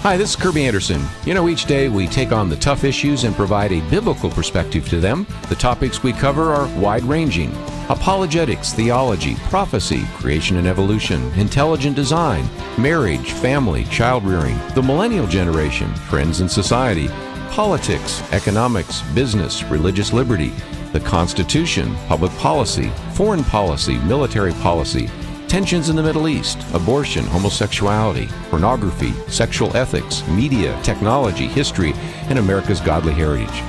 Hi, this is Kerby Anderson. You know, each day we take on the tough issues and provide a biblical perspective to them. The topics we cover are wide-ranging: apologetics, theology, prophecy, creation and evolution, intelligent design, marriage, family, child-rearing, the millennial generation, trends in society, politics, economics, business, religious liberty, the Constitution, public policy, foreign policy, military policy, tensions in the Middle East, abortion, homosexuality, pornography, sexual ethics, media, technology, history, and America's godly heritage.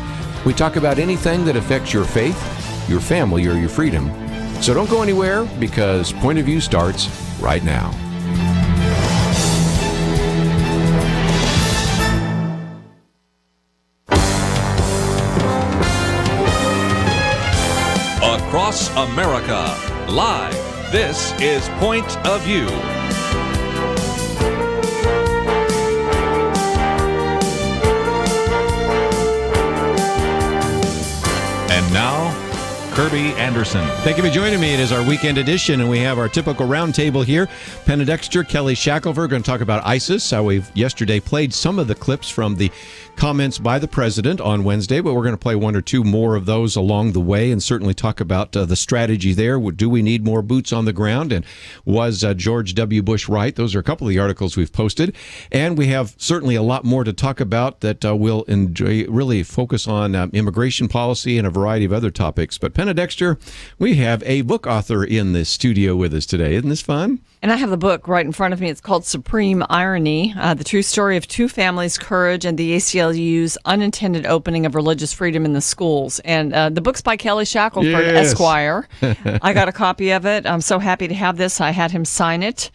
We talk about anything that affects your faith, your family, or your freedom. So don't go anywhere, because Point of View starts right now. Across America, live. This is Point of View. And now, Kerby Anderson. Thank you for joining me. It is our weekend edition, and we have our typical roundtable here. Penna, Dexter, Kelly, Shackelford, going to talk about ISIS. We've yesterday played some of the clips from the comments by the president on Wednesday, but we're going to play one or two more of those along the way and certainly talk about the strategy there. Do we need more boots on the ground? And was George W. Bush right? Those are a couple of the articles we've posted. And we have certainly a lot more to talk about that will really focus on immigration policy and a variety of other topics. But Penna, Dexter, we have a book author in the studio with us today. Isn't this fun? And I have the book right in front of me. It's called Supreme Irony, The True Story of Two Families' Courage and the ACLU's Unintended Opening of Religious Freedom in the Schools. And the book's by Kelly Shackelford, Esquire. I got a copy of it. I'm so happy to have this. I had him sign it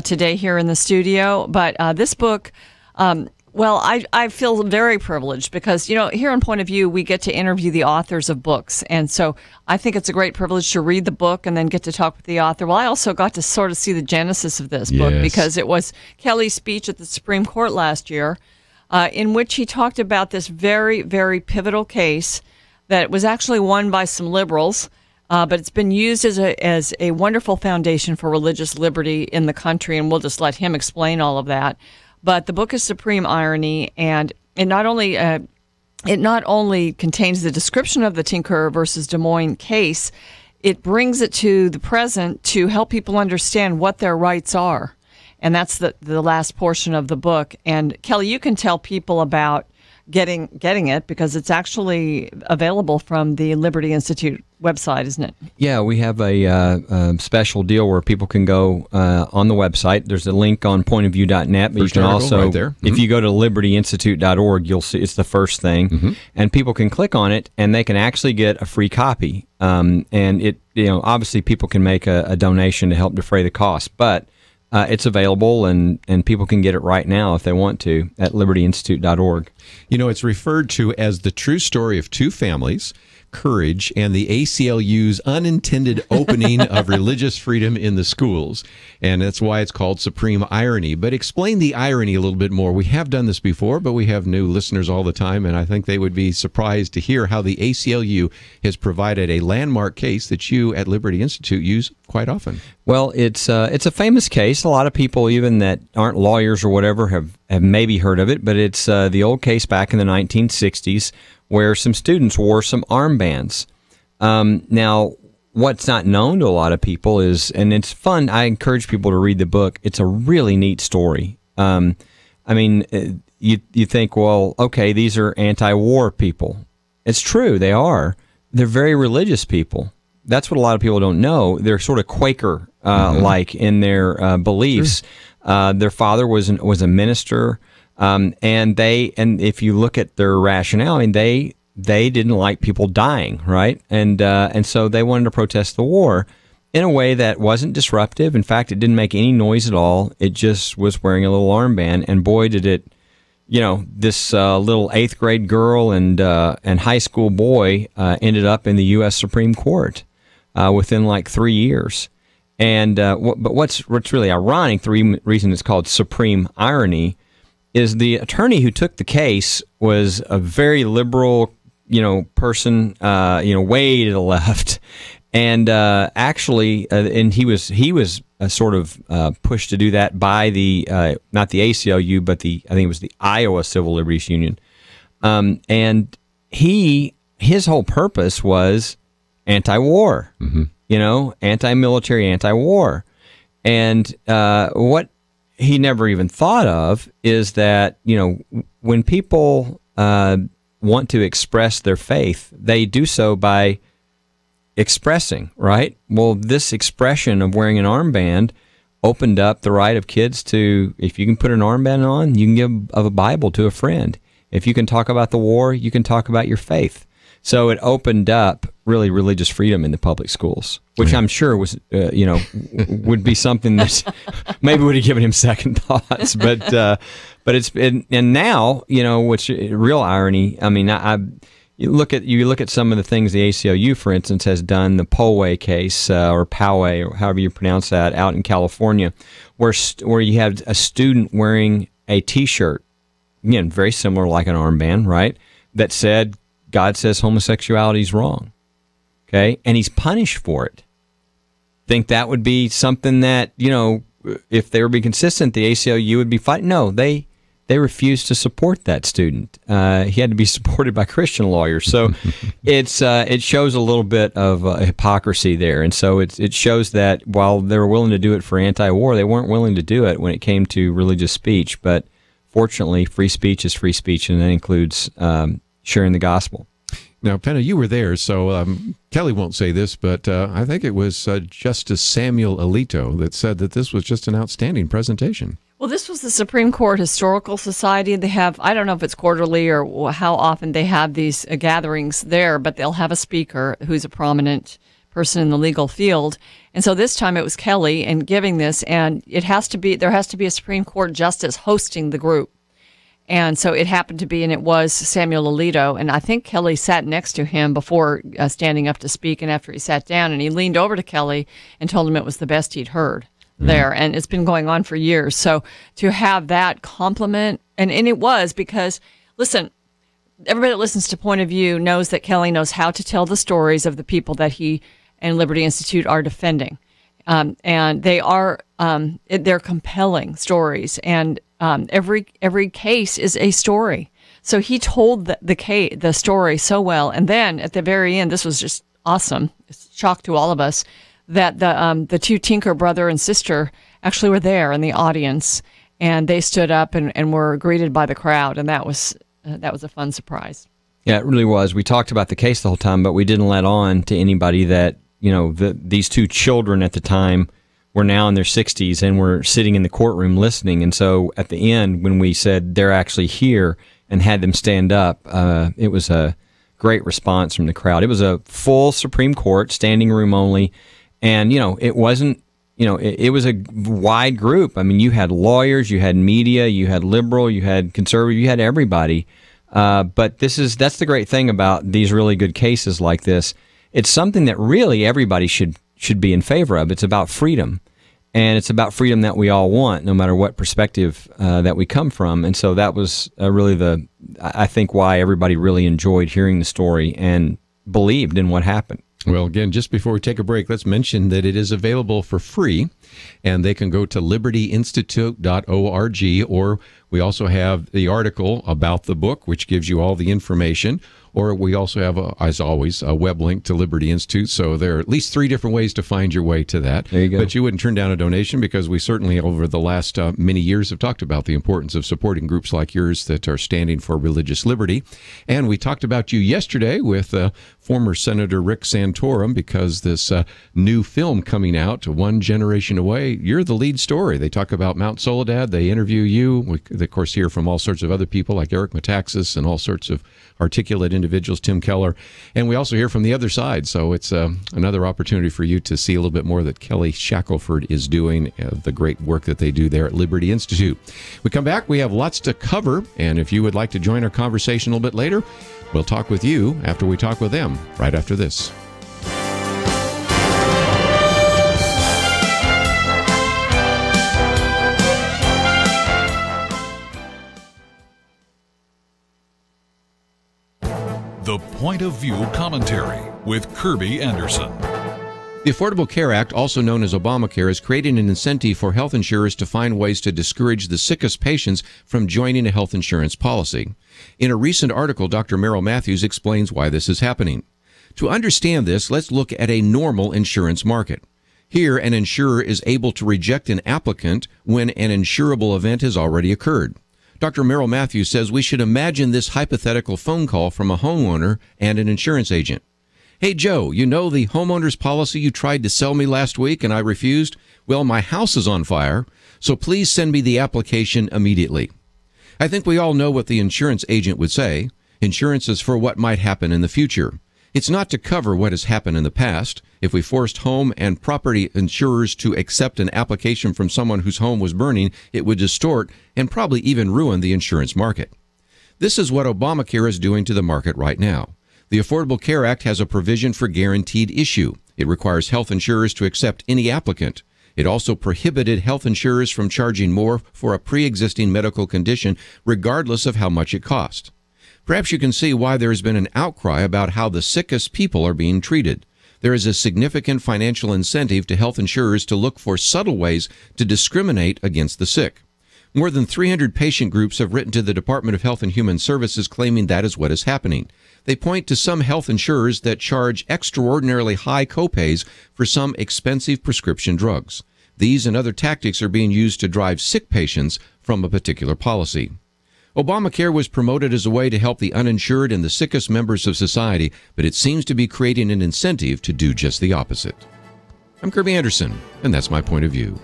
today here in the studio. But this book... Well, I feel very privileged because, you know, here on Point of View, we get to interview the authors of books. And so I think it's a great privilege to read the book and then get to talk with the author. Well, I also got to sort of see the genesis of this book because it was Kelly's speech at the Supreme Court last year in which he talked about this very, very pivotal case that was actually won by some liberals, but it's been used as a wonderful foundation for religious liberty in the country. And we'll just let him explain all of that. But the book is Supreme Irony, and it not only contains the description of the Tinker versus Des Moines case, it brings it to the present to help people understand what their rights are. And that's the last portion of the book. And Kelly, you can tell people about getting it because it's actually available from the Liberty Institute website, isn't it? Yeah, we have a special deal where people can go on the website. There's a link on pointofview.net, but you can also, right there. if you go to libertyinstitute.org, you'll see it's the first thing, and people can click on it, and they can actually get a free copy. And it, obviously people can make a donation to help defray the cost, but it's available, and people can get it right now if they want to at libertyinstitute.org. You know, it's referred to as the true story of two families, courage, and the ACLU's unintended opening of religious freedom in the schools. And that's why it's called Supreme Irony. But explain the irony a little bit more. We have done this before, but we have new listeners all the time, and I think they would be surprised to hear how the ACLU has provided a landmark case that you at Liberty Institute use quite often. Well, it's a famous case. A lot of people, even that aren't lawyers or whatever, have maybe heard of it, but it's the old case back in the 1960s where some students wore some armbands. Now, what's not known to a lot of people is, and it's fun, I encourage people to read the book, it's a really neat story. I mean, you think, well, okay, these are anti-war people. It's true, they are. They're very religious people. That's what a lot of people don't know. They're sort of Quaker-like in their beliefs. Sure. Their father was a minister. And if you look at their rationale, I mean, they didn't like people dying, right? And so they wanted to protest the war in a way that wasn't disruptive. In fact, it didn't make any noise at all. It just was wearing a little armband, and boy, did it! This little 8th grade girl and high school boy ended up in the U.S. Supreme Court within like 3 years. And but what's really ironic, the reason it's called Supreme Irony, is the attorney who took the case was a very liberal, person, way to the left, and actually, and he was sort of pushed to do that by the not the ACLU, but I think it was the Iowa Civil Liberties Union, and his whole purpose was anti-war, anti-military, anti-war, and what he never even thought of is that when people want to express their faith, they do so by expressing, right? Well, this expression of wearing an armband opened up the right of kids to, if you can put an armband on, you can give a Bible to a friend. If you can talk about the war, you can talk about your faith. So it opened up really religious freedom in the public schools, which I'm sure was, would be something that maybe would have given him second thoughts. But it's been, and now, which real irony. I mean, you look at some of the things the ACLU, for instance, has done. The Poway case or Poway, or however you pronounce that, out in California, where you have a student wearing a T-shirt, again, very similar like an armband, right? That said, God says homosexuality is wrong, okay? And he's punished for it. Think that would be something that, if they were being consistent, the ACLU would be fighting? No, they refused to support that student. He had to be supported by Christian lawyers. So it shows a little bit of hypocrisy there. And so it shows that while they were willing to do it for anti-war, they weren't willing to do it when it came to religious speech. But fortunately, free speech is free speech, and that includes sharing the gospel. Now, Penna, you were there, so Kelly won't say this, but I think it was Justice Samuel Alito that said that this was just an outstanding presentation. Well, this was the Supreme Court Historical Society. They have, I don't know if it's quarterly or how often they have these gatherings there, but they'll have a speaker who's a prominent person in the legal field. And so this time it was Kelly and giving this, and there has to be a Supreme Court justice hosting the group. And so it happened to be, and it was Samuel Alito. And I think Kelly sat next to him before standing up to speak. And after he sat down, and he leaned over to Kelly and told him it was the best he'd heard there. And it's been going on for years. So to have that compliment, and it was because, listen, everybody that listens to Point of View knows that Kelly knows how to tell the stories of the people that he and Liberty Institute are defending. And they are, they're compelling stories. And every case is a story. So he told the story so well. And then at the very end, this was just awesome. It's a shock to all of us that the two Tinker brother and sister actually were there in the audience, and they stood up and were greeted by the crowd. And that was a fun surprise. Yeah, it really was. We talked about the case the whole time, but we didn't let on to anybody that, these two children at the time were now in their 60s and were sitting in the courtroom listening. And so at the end, when we said they're actually here and had them stand up, it was a great response from the crowd. It was a full Supreme Court, standing room only. And, it wasn't, it was a wide group. I mean, you had lawyers, you had media, you had liberal, you had conservative, you had everybody. But that's the great thing about these really good cases like this. It's something that really everybody should be in favor of. It's about freedom, and it's about freedom that we all want, no matter what perspective that we come from. And so that was really I think, why everybody really enjoyed hearing the story and believed in what happened. Well, again, just before we take a break, let's mention that it is available for free, and they can go to libertyinstitute.org, or we also have the article about the book, which gives you all the information, or we also have, as always, a web link to Liberty Institute. So there are at least 3 different ways to find your way to that. There you go. But you wouldn't turn down a donation, because we certainly, over the last many years, have talked about the importance of supporting groups like yours that are standing for religious liberty. And we talked about you yesterday with former Senator Rick Santorum, because this new film coming out, One Generation Away, you're the lead story. They talk about Mount Soledad. They interview you. We, of course, hear from all sorts of other people like Eric Metaxas and all sorts of articulate individuals, Tim Keller, and we also hear from the other side. So it's another opportunity for you to see a little bit more that Kelly Shackelford is doing, the great work that they do there at Liberty Institute. We come back, we have lots to cover, and if you would like to join our conversation a little bit later, we'll talk with you after we talk with them, right after this. The Point of View Commentary with Kerby Anderson. The Affordable Care Act, also known as Obamacare, is creating an incentive for health insurers to find ways to discourage the sickest patients from joining a health insurance policy. In a recent article, Dr. Merrill Matthews explains why this is happening. To understand this, let's look at a normal insurance market. Here, an insurer is able to reject an applicant when an insurable event has already occurred. Dr. Merrill Matthews says we should imagine this hypothetical phone call from a homeowner and an insurance agent. Hey, Joe, you know the homeowner's policy you tried to sell me last week and I refused? Well, my house is on fire, so please send me the application immediately. I think we all know what the insurance agent would say. Insurance is for what might happen in the future. It's not to cover what has happened in the past. If we forced home and property insurers to accept an application from someone whose home was burning, it would distort and probably even ruin the insurance market. This is what Obamacare is doing to the market right now. The Affordable Care Act has a provision for guaranteed issue. It requires health insurers to accept any applicant. It also prohibited health insurers from charging more for a pre-existing medical condition, regardless of how much it cost. Perhaps you can see why there has been an outcry about how the sickest people are being treated. There is a significant financial incentive to health insurers to look for subtle ways to discriminate against the sick. More than 300 patient groups have written to the Department of Health and Human Services claiming that is what is happening. They point to some health insurers that charge extraordinarily high copays for some expensive prescription drugs. These and other tactics are being used to drive sick patients from a particular policy. Obamacare was promoted as a way to help the uninsured and the sickest members of society, but it seems to be creating an incentive to do just the opposite. I'm Kerby Anderson, and that's my point of view.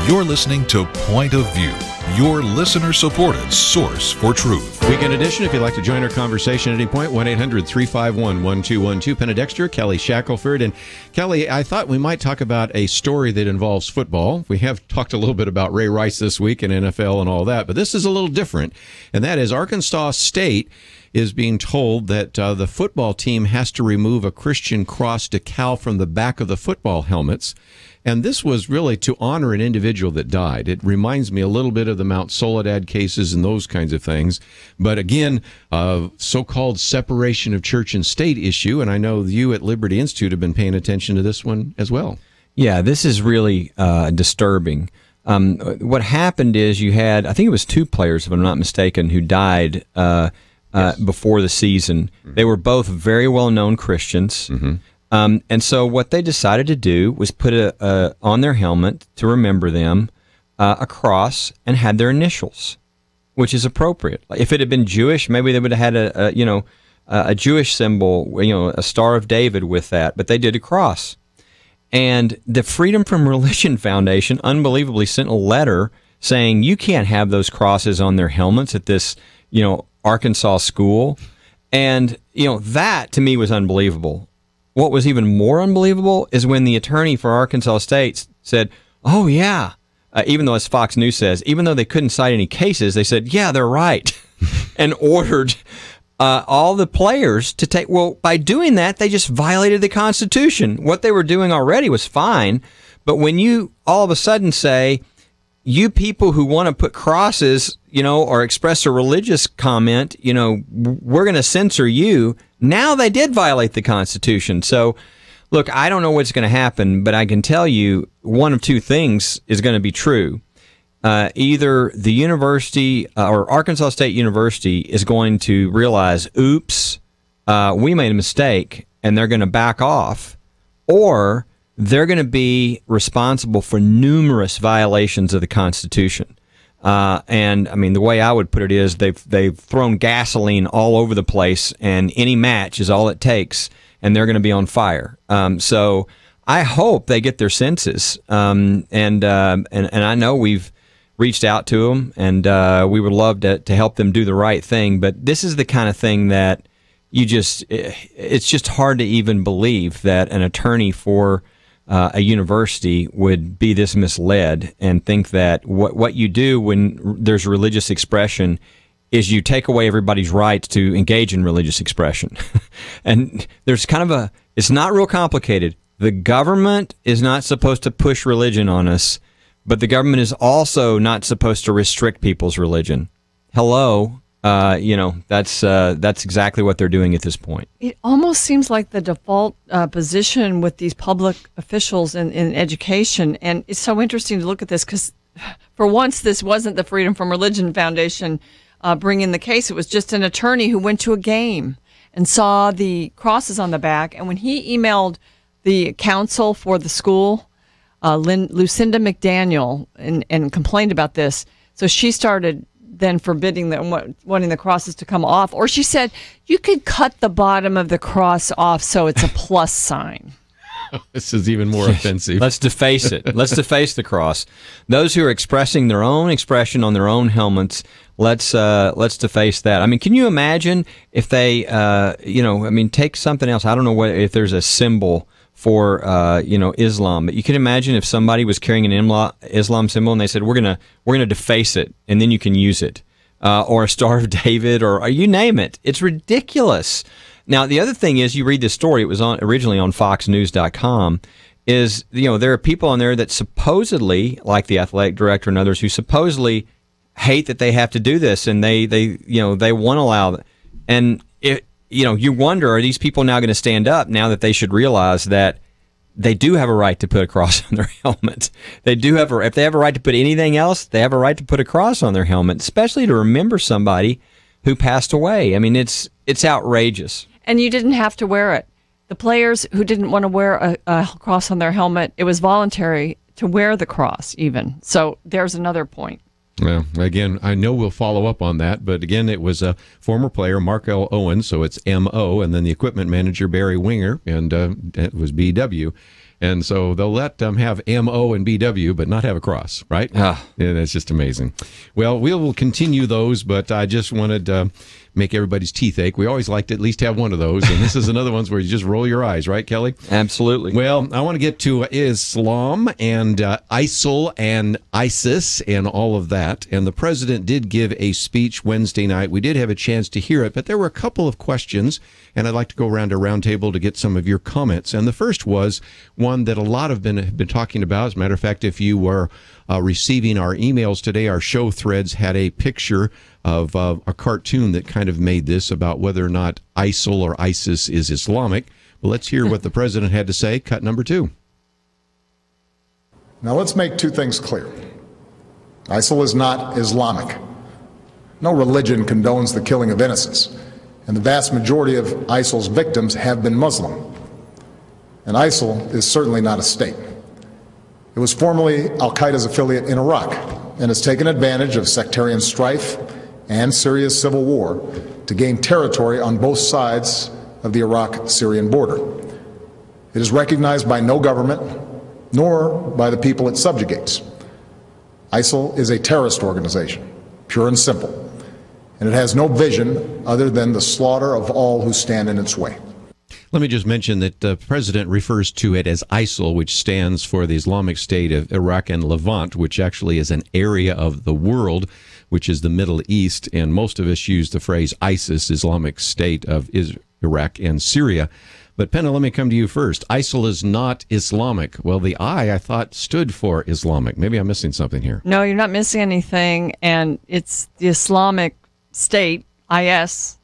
You're listening to Point of View, your listener-supported source for truth. Weekend edition, if you'd like to join our conversation at any point, 1-800-351-1212. Penna, Dexter, Kelly Shackelford. And Kelly, I thought we might talk about a story that involves football. We have talked a little bit about Ray Rice this week and NFL and all that, but this is a little different. And that is Arkansas State is being told that the football team has to remove a Christian cross decal from the back of the football helmets. And this was really to honor an individual that died. It reminds me a little bit of the Mount Soledad cases and those kinds of things. But again, so-called separation of church and state issue. And I know you at Liberty Institute have been paying attention to this one as well. Yeah, this is really disturbing. What happened is you had, I think it was 2 players, if I'm not mistaken, who died before the season. Mm-hmm. They were both very well-known Christians. Mm-hmm. And so what they decided to do was put on their helmet to remember them a cross and had their initials, which is appropriate. If it had been Jewish, maybe they would have had a Jewish symbol, a Star of David with that, but they did a cross. And the Freedom from Religion Foundation unbelievably sent a letter saying you can't have those crosses on their helmets at this, Arkansas school. And, that to me was unbelievable. What was even more unbelievable is when the attorney for Arkansas State said, oh, yeah, even though, as Fox News says, even though they couldn't cite any cases, they said, yeah, they're right, and ordered all the players to take, well, by doing that, they just violated the Constitution. What they were doing already was fine, but when you all of a sudden say, you people who want to put crosses, or express a religious comment, we're going to censor you. Now they did violate the Constitution. So, look, I don't know what's going to happen, but I can tell you one of 2 things is going to be true. either the university or Arkansas State University is going to realize, oops, we made a mistake, and they're going to back off, or they're going to be responsible for numerous violations of the Constitution. And I mean, the way I would put it is they've thrown gasoline all over the place, and any match is all it takes, and they're going to be on fire. So I hope they get their senses. And I know we've reached out to them, and we would love to help them do the right thing. But this is the kind of thing that it's just hard to even believe that an attorney for a university would be this misled and think that what you do when there's religious expression is you take away everybody's right to engage in religious expression. And there's kind of it's not real complicated. The government is not supposed to push religion on us, but the government is also not supposed to restrict people's religion. Hello. That's exactly what they're doing at this point. It almost seems like the default position with these public officials in education. And it's so interesting to look at this because, for once, this wasn't the Freedom from Religion Foundation bringing the case. It was just an attorney who went to a game and saw the crosses on the back. And when he emailed the counsel for the school, Lucinda McDaniel, and complained about this, so she started then forbidding them, wanting the crosses to come off. Or she said, you could cut the bottom of the cross off so it's a plus sign. This is even more offensive. Let's deface it. Let's deface the cross. Those who are expressing their own expression on their own helmets, let's deface that. I mean, can you imagine if they, take something else. I don't know if there's a symbol for Islam, but you can imagine if somebody was carrying an Islam symbol and they said, we're gonna deface it, and then you can use it, or a Star of David, or you name it. It's ridiculous. Now, the other thing is, you read this story, it was originally on FoxNews.com, is, there are people on there that supposedly, like the athletic director and others, who supposedly hate that they have to do this, and they won't allow it. And you wonder, are these people now going to stand up now that they should realize that they do have a right to put a cross on their helmet? They do have if they have a right to put anything else, they have a right to put a cross on their helmet, especially to remember somebody who passed away. I mean, it's outrageous. And you didn't have to wear it. The players who didn't want to wear a cross on their helmet, it was voluntary to wear the cross even. So there's another point. Well, again, I know we'll follow up on that, but again, it was a former player, Mark L. Owens, so it's M.O., and then the equipment manager, Barry Winger, and it was B.W., and so they'll let them have M.O. and B.W., but not have a cross, right? Yeah, that's just amazing. Well, we will continue those, but I just wanted to make everybody's teeth ache. We always like to at least have one of those, and this is another one where you just roll your eyes, right, Kelly? Absolutely. Well, I want to get to Islam and ISIL and ISIS and all of that, and the president did give a speech Wednesday night. We did have a chance to hear it, but there were a couple of questions, and I'd like to go around a round table to get some of your comments. And the first was one that a lot have been talking about. As a matter of fact, if you were receiving our emails today, our show threads had a picture of a cartoon that kind of made this about whether or not ISIL or ISIS is Islamic. Well, let's hear what the president had to say. Cut number 2. Now let's make two things clear. ISIL is not Islamic. No religion condones the killing of innocents, and the vast majority of ISIL's victims have been Muslim. And ISIL is certainly not a state. It was formerly al-Qaeda's affiliate in Iraq and has taken advantage of sectarian strife and Syria's civil war to gain territory on both sides of the Iraq-Syrian border. It is recognized by no government, nor by the people it subjugates. ISIL is a terrorist organization, pure and simple, and it has no vision other than the slaughter of all who stand in its way. Let me just mention that the president refers to it as ISIL, which stands for the Islamic State of Iraq and Levant, which actually is an area of the world, which is the Middle East, and most of us use the phrase ISIS, Islamic State of Iraq and Syria. But Penna, let me come to you first. ISIL is not Islamic. Well, the I thought, stood for Islamic. Maybe I'm missing something here. No, you're not missing anything, and it's the Islamic State, IS,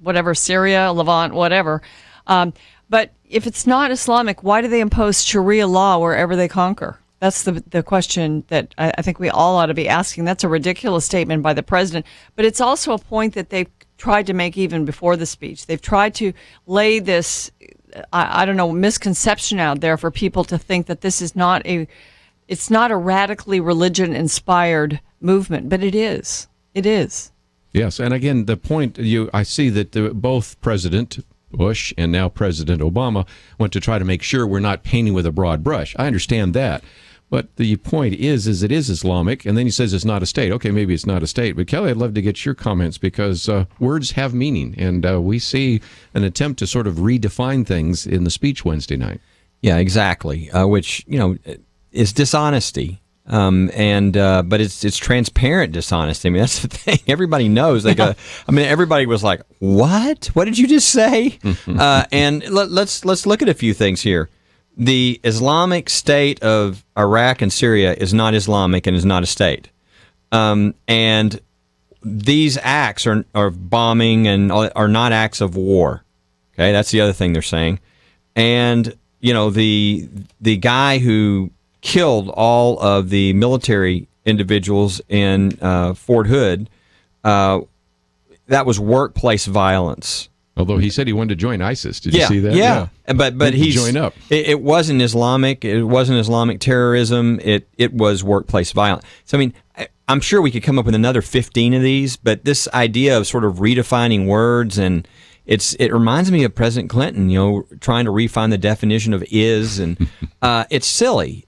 whatever, Syria, Levant, whatever. But if it's not Islamic, why do they impose Sharia law wherever they conquer? That's the question that I think we all ought to be asking. That's a ridiculous statement by the president, but it's also a point that they've tried to make even before the speech. They've tried to lay this, I don't know, misconception out there for people to think that this is it's not a radically religion-inspired movement, but it is. It is. Yes, and again, the point, I see that both President Bush and now President Obama want to try to make sure we're not painting with a broad brush. I understand that. But the point is it is Islamic, and then he says it's not a state. Okay, maybe it's not a state. But Kelly, I'd love to get your comments because words have meaning, and we see an attempt to sort of redefine things in the speech Wednesday night. Yeah, exactly, which, is dishonesty. But it's transparent dishonesty. I mean, that's the thing. Everybody knows. They go. I mean, everybody was like, "What? What did you just say?" And let's look at a few things here. The Islamic State of Iraq and Syria is not Islamic and is not a state. And these acts are bombing and are not acts of war. Okay, that's the other thing they're saying. And the guy who killed all of the military individuals in Fort Hood, that was workplace violence. Although he said he wanted to join ISIS. Did you see that? Yeah. But he's join up. It wasn't Islamic. It wasn't Islamic terrorism. It was workplace violence. So I mean, I'm sure we could come up with another 15 of these. But this idea of sort of redefining words, and it reminds me of President Clinton. Trying to refine the definition of is, and it's silly.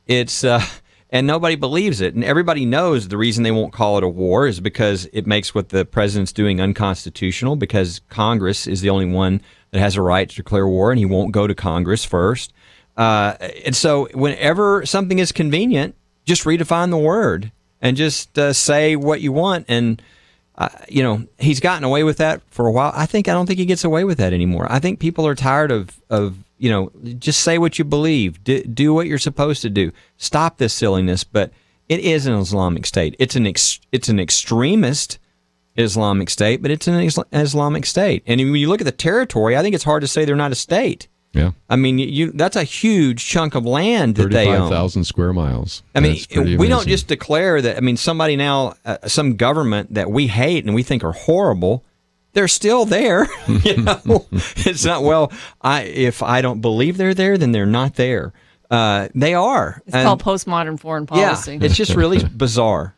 And nobody believes it. And everybody knows the reason they won't call it a war is because it makes what the president's doing unconstitutional, because Congress is the only one that has a right to declare war, and he won't go to Congress first. And so whenever something is convenient, just redefine the word and just say what you want. And, he's gotten away with that for a while. I don't think he gets away with that anymore. I think people are tired of just say what you believe. Do what you're supposed to do. Stop this silliness. But it is an Islamic state. It's an extremist Islamic state, but it's an Islamic state. And when you look at the territory, I think it's hard to say they're not a state. Yeah. I mean, that's a huge chunk of land that they own. 35,000 square miles. I mean, we don't just declare that. I mean, somebody now, some government that we hate and we think are horrible, they're still there. It's not, if I don't believe they're there, then they're not there. They are. It's called postmodern foreign policy. Yeah, it's just really bizarre.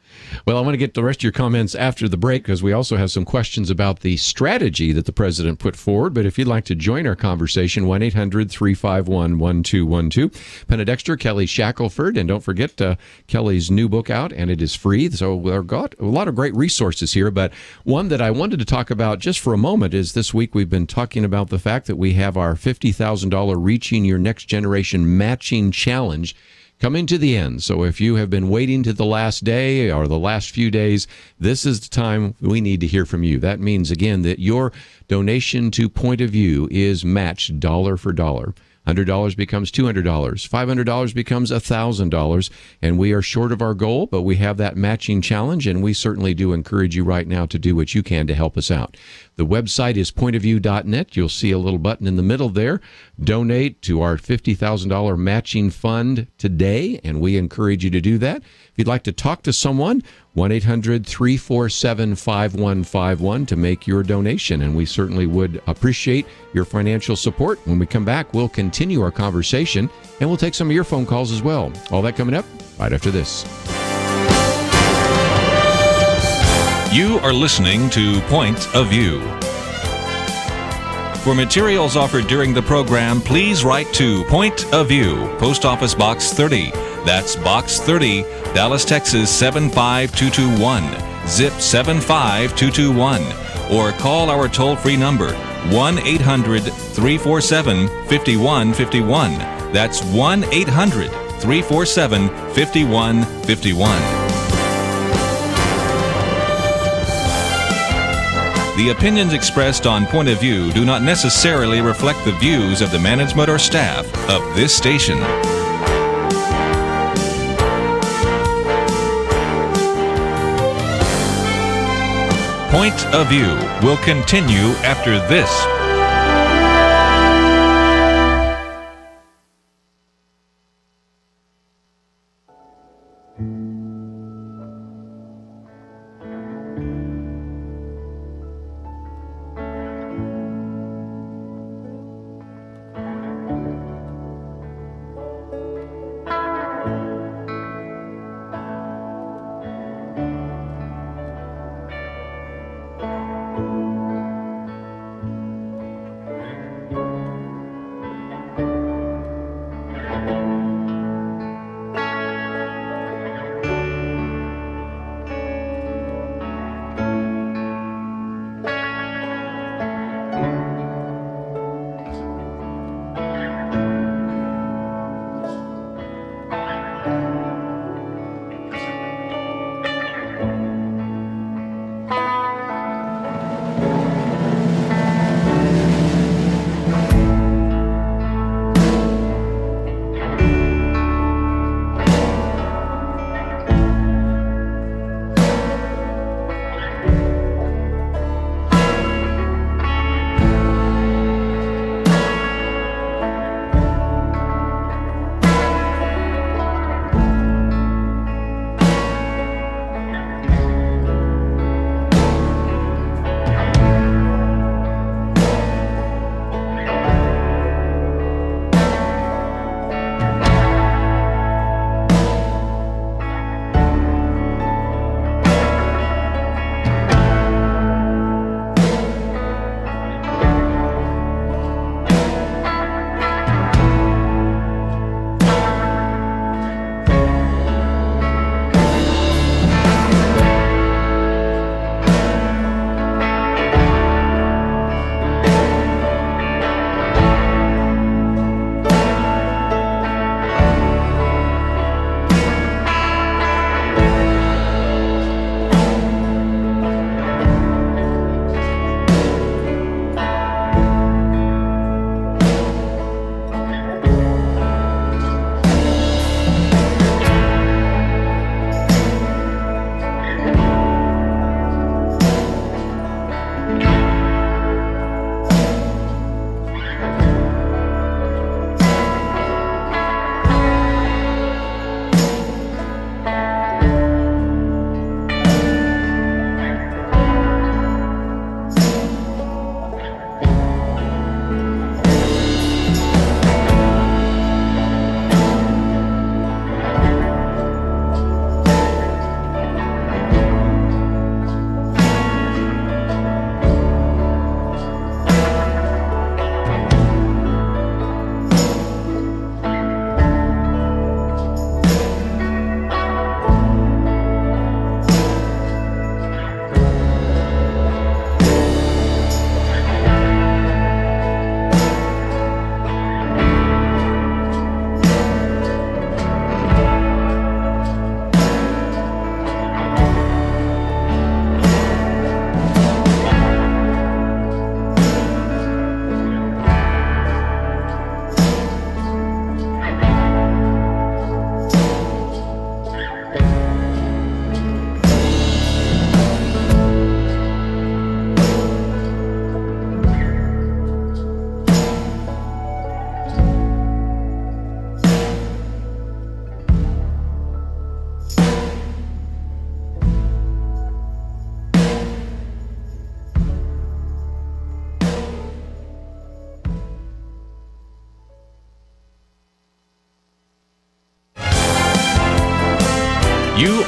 Well, I want to get the rest of your comments after the break because we also have some questions about the strategy that the president put forward. But if you'd like to join our conversation, 1-800-351-1212. Penna Dexter, Kelly Shackelford, and don't forget Kelly's new book out, and it is free. So we've got a lot of great resources here. But one that I wanted to talk about just for a moment is this week we've been talking about the fact that we have our $50,000 Reaching Your Next Generation Matching Challenge coming to the end. So if you have been waiting to the last day or the last few days, this is the time we need to hear from you. That means, again, that your donation to Point of View is matched dollar for dollar. $100 becomes $200. $500 becomes $1,000. And we are short of our goal, but we have that matching challenge, and we certainly do encourage you right now to do what you can to help us out. The website is pointofview.net. You'll see a little button in the middle there. Donate to our $50,000 matching fund today, and we encourage you to do that. If you'd like to talk to someone, 1-800-347-5151 to make your donation, and we certainly would appreciate your financial support. When we come back, we'll continue our conversation, and we'll take some of your phone calls as well. All that coming up right after this. You are listening to Point of View. For materials offered during the program, please write to Point of View, Post Office Box 30. That's Box 30, Dallas, Texas 75221, zip 75221. Or call our toll-free number, 1-800-347-5151. That's 1-800-347-5151. The opinions expressed on Point of View do not necessarily reflect the views of the management or staff of this station. Point of View will continue after this.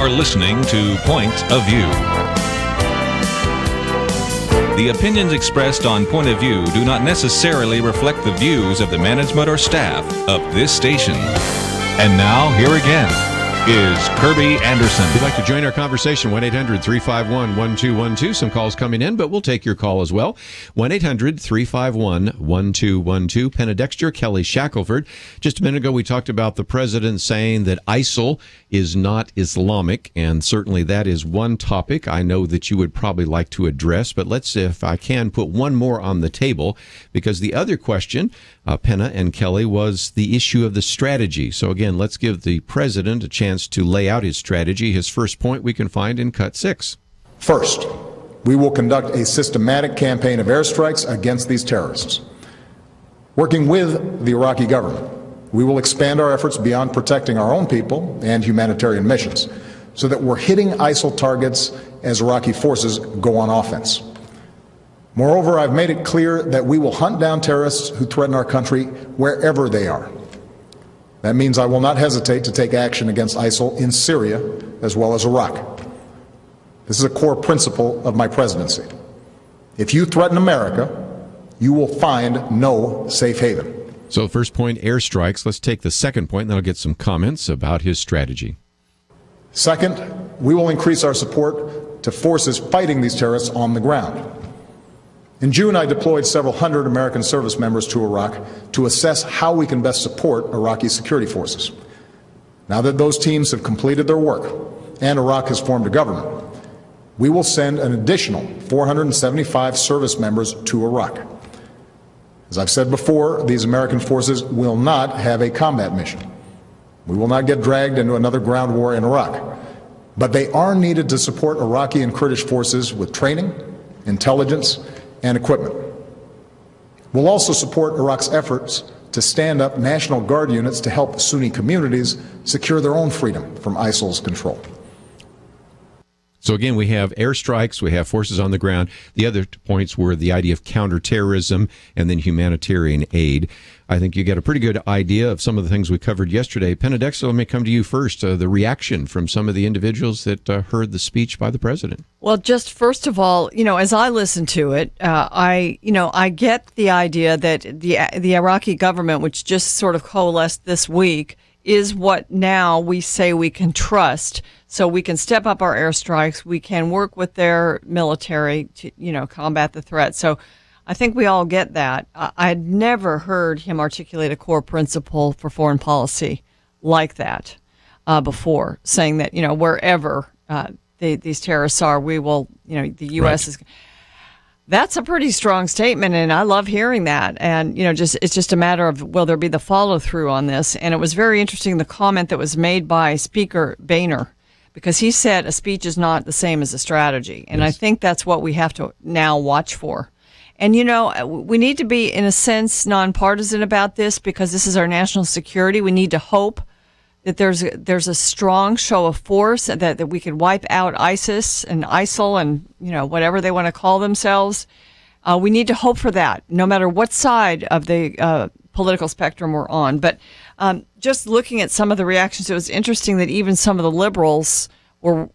You're listening to Point of View. The opinions expressed on Point of View do not necessarily reflect the views of the management or staff of this station. And now, here again is Kerby Anderson. If you'd like to join our conversation, 1-800-351-1212. Some calls coming in, but we'll take your call as well. 1-800-351-1212. Penna, Dexter, Kelly, Shackelford. Just a minute ago, we talked about the president saying that ISIL is not Islamic, and certainly that is one topic I know that you would probably like to address, but let's, if I can, put one more on the table, because the other question, Penna and Kelly, was the issue of the strategy. So again, let's give the president a chance to lay out his strategy. His first point we can find in Cut 6. First, we will conduct a systematic campaign of airstrikes against these terrorists. Working with the Iraqi government, we will expand our efforts beyond protecting our own people and humanitarian missions so that we're hitting ISIL targets as Iraqi forces go on offense. Moreover, I've made it clear that we will hunt down terrorists who threaten our country wherever they are. That means I will not hesitate to take action against ISIL in Syria as well as Iraq. This is a core principle of my presidency. If you threaten America, you will find no safe haven. So first point, airstrikes. Let's take the second point, and then I'll get some comments about his strategy. Second, we will increase our support to forces fighting these terrorists on the ground. In June, I deployed several hundred American service members to Iraq to assess how we can best support Iraqi security forces. Now that those teams have completed their work and Iraq has formed a government, we will send an additional 475 service members to Iraq. As I've said before, these American forces will not have a combat mission. We will not get dragged into another ground war in Iraq. But they are needed to support Iraqi and Kurdish forces with training, intelligence, and equipment. We'll also support Iraq's efforts to stand up National Guard units to help Sunni communities secure their own freedom from ISIL's control. So again, we have airstrikes, we have forces on the ground. The other points were the idea of counterterrorism and then humanitarian aid. I think you get a pretty good idea of some of the things we covered yesterday. Penna, Dexter, let me come to you first. The reaction from some of the individuals that heard the speech by the president. Well, just first of all, as I listen to it, I get the idea that the Iraqi government, which just sort of coalesced this week, is what now we say we can trust. So we can step up our airstrikes. We can work with their military to, combat the threat. So I think we all get that. I'd never heard him articulate a core principle for foreign policy like that before, saying that, wherever these terrorists are, we will, the U.S. is. That's a pretty strong statement, and I love hearing that. And, it's just a matter of, will there be the follow-through on this? And it was very interesting, the comment that was made by Speaker Boehner, because he said a speech is not the same as a strategy. And yes. I think that's what we have to now watch for. And, we need to be, in a sense, nonpartisan about this, because this is our national security. We need to hope that there's a strong show of force, that we could wipe out ISIS and ISIL and, whatever they want to call themselves. We need to hope for that, no matter what side of the political spectrum we're on. But just looking at some of the reactions, it was interesting that even some of the liberals were,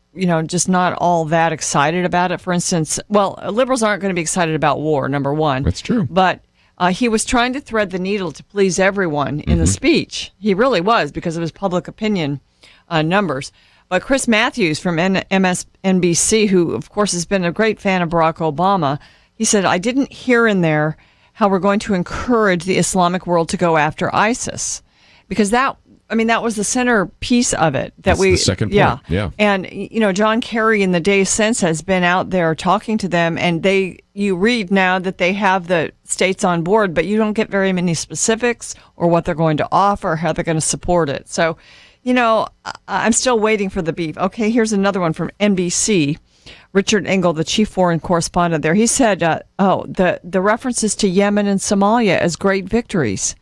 just not all that excited about it. For instance, liberals aren't going to be excited about war, number one. That's true. But he was trying to thread the needle to please everyone in the speech. He really was, because of his public opinion numbers. But Chris Matthews from MSNBC, who, of course, has been a great fan of Barack Obama, he said, I didn't hear in there how we're going to encourage the Islamic world to go after ISIS. Because that was the centerpiece of it. That's the second point. Yeah. And, John Kerry in the days since has been out there talking to them, and you read now that they have the states on board, but you don't get very many specifics or what they're going to offer, or how they're going to support it. So, I'm still waiting for the beef. Okay, here's another one from NBC. Richard Engel, the chief foreign correspondent there, he said, the references to Yemen and Somalia as great victories.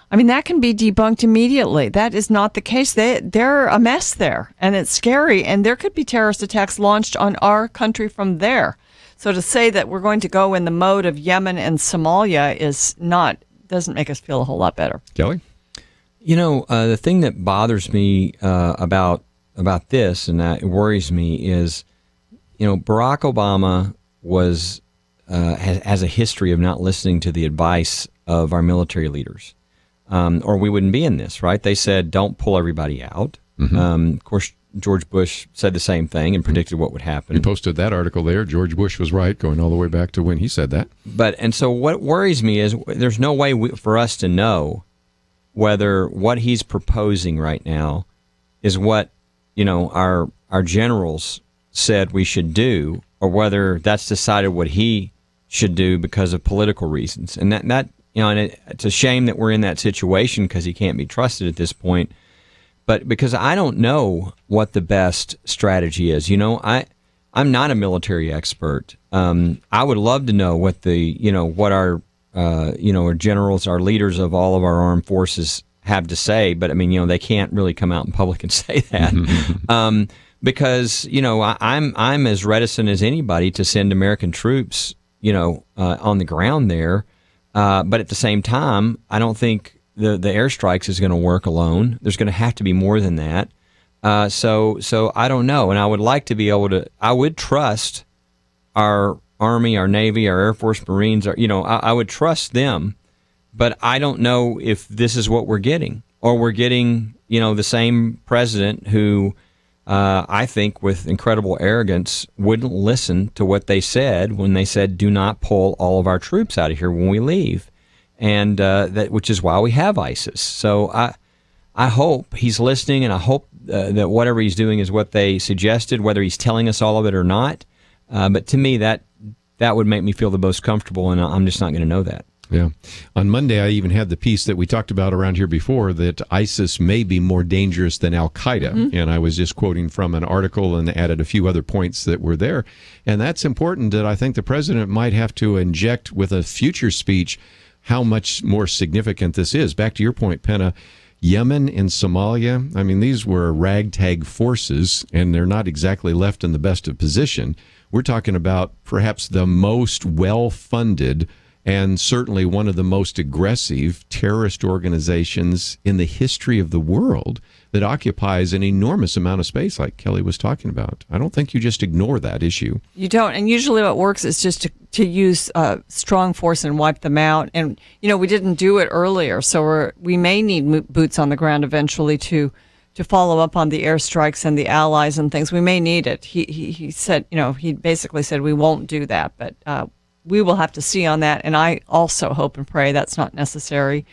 That can be debunked immediately. That is not the case. They're a mess there, and it's scary, and there could be terrorist attacks launched on our country from there. So to say that we're going to go in the mode of Yemen and Somalia doesn't make us feel a whole lot better. Kelly? The thing that bothers me about about this, and it worries me, is, Barack Obama has a history of not listening to the advice of our military leaders, or we wouldn't be in this, right? They said, don't pull everybody out. Of course, George Bush said the same thing and predicted what would happen. You posted that article there. George Bush was right, going all the way back to when he said that. And so what worries me is there's no way for us to know whether what he's proposing right now is what, our generals said we should do, or whether that's decided what he should do because of political reasons. And that and it's a shame that we're in that situation because he can't be trusted at this point. But because I don't know what the best strategy is. I'm not a military expert. I would love to know what what our our generals, our leaders of all of our armed forces have to say. But I mean, they can't really come out in public and say that. Because I'm as reticent as anybody to send American troops on the ground there, but at the same time, I don't think the airstrikes is going to work alone. There's going to have to be more than that. So I don't know, and I would like to be able to. I would trust our Army, our Navy, our Air Force, Marines. I would trust them, but I don't know if this is what we're getting, or we're getting the same president who. I think with incredible arrogance, wouldn't listen to what they said when they said, do not pull all of our troops out of here when we leave. And which is why we have ISIS. So I hope he's listening, and I hope that whatever he's doing is what they suggested, whether he's telling us all of it or not. But to me, that would make me feel the most comfortable, and I'm just not going to know that. Yeah. On Monday, I even had the piece that we talked about around here before, that ISIS may be more dangerous than Al-Qaeda. And I was just quoting from an article and added a few other points that were there. And that's important, that I think the president might have to inject with a future speech how much more significant this is. Back to your point, Penna, Yemen and Somalia, I mean, these were ragtag forces, and they're not exactly left in the best of position. We're talking about perhaps the most well-funded and certainly one of the most aggressive terrorist organizations in the history of the world that occupies an enormous amount of space, like Kelly was talking about. I don't think you just ignore that issue. You don't. And usually what works is just to use strong force and wipe them out. And, we didn't do it earlier, so we may need boots on the ground eventually to follow up on the airstrikes and the allies and things. We may need it. He said, he basically said we won't do that, but we will have to see on that, and I also hope and pray that's not necessary.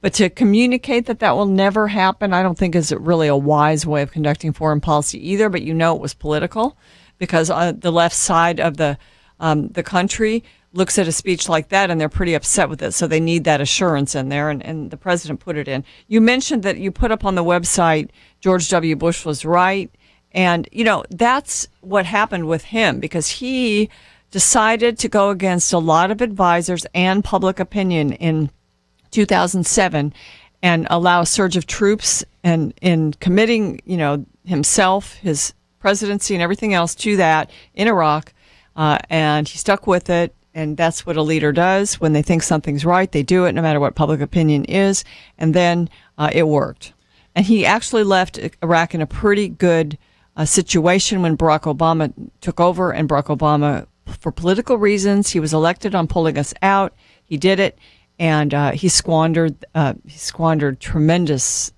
But to communicate that will never happen, I don't think is really a wise way of conducting foreign policy either. But it was political, because the left side of the country looks at a speech like that and they're pretty upset with it. So they need that assurance in there, and the president put it in. You mentioned that you put up on the website George W. Bush was right, and that's what happened with him, because he decided to go against a lot of advisors and public opinion in 2007 and allow a surge of troops, and in committing, himself, his presidency and everything else to that in Iraq. And he stuck with it. And that's what a leader does. When they think something's right, they do it no matter what public opinion is. And then it worked. And he actually left Iraq in a pretty good situation when Barack Obama took over, and Barack Obama, for political reasons, he was elected on pulling us out. He did it, and he squandered tremendous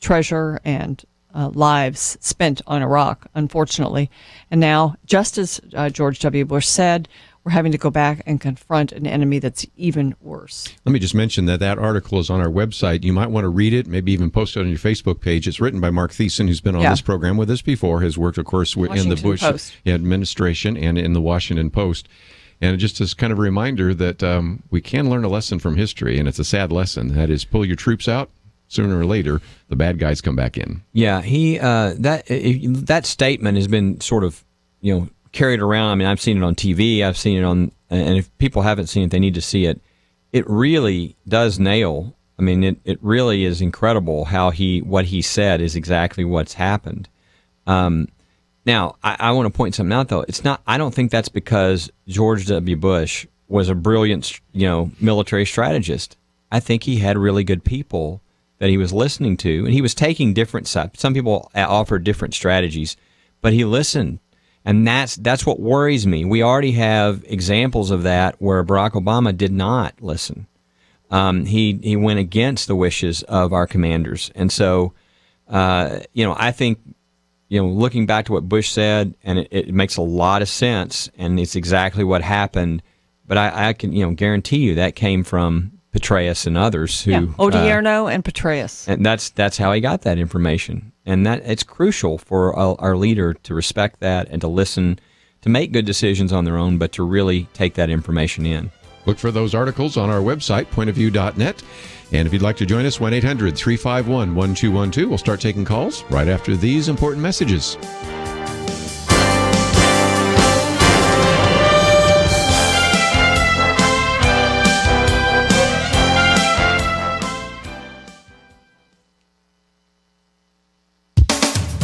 treasure and lives spent on Iraq, unfortunately. And now, just as George W. Bush said, we're having to go back and confront an enemy that's even worse. Let me just mention that article is on our website. You might want to read it, maybe even post it on your Facebook page. It's written by Mark Thiessen, who's been on this program with us before, has worked, of course, in the Bush administration and in the Washington Post. And just as kind of a reminder that we can learn a lesson from history, and it's a sad lesson. That is, pull your troops out. Sooner or later, the bad guys come back in. Yeah, that statement has been sort of, carried around. I mean, I've seen it on TV. I've seen it on, and if people haven't seen it, they need to see it. It really does nail. I mean, it really is incredible how what he said is exactly what's happened. Now, I want to point something out, though. It's not. I don't think that's because George W. Bush was a brilliant, military strategist. I think he had really good people that he was listening to, and he was taking different sides. Some people offered different strategies, but he listened. And that's what worries me. We already have examples of that where Barack Obama did not listen. He went against the wishes of our commanders. And so, I think, looking back to what Bush said, and it makes a lot of sense, and it's exactly what happened. But I can, guarantee you that came from Petraeus and others who Odierno and Petraeus. And that's how he got that information. And that it's crucial for our leader to respect that and to listen, to make good decisions on their own, but to really take that information in. Look for those articles on our website, pointofview.net. And if you'd like to join us, 1-800-351-1212. We'll start taking calls right after these important messages.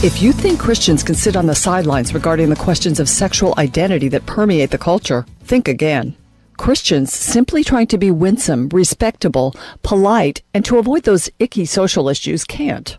If you think Christians can sit on the sidelines regarding the questions of sexual identity that permeate the culture, think again. Christians simply trying to be winsome, respectable, polite, and to avoid those icky social issues can't.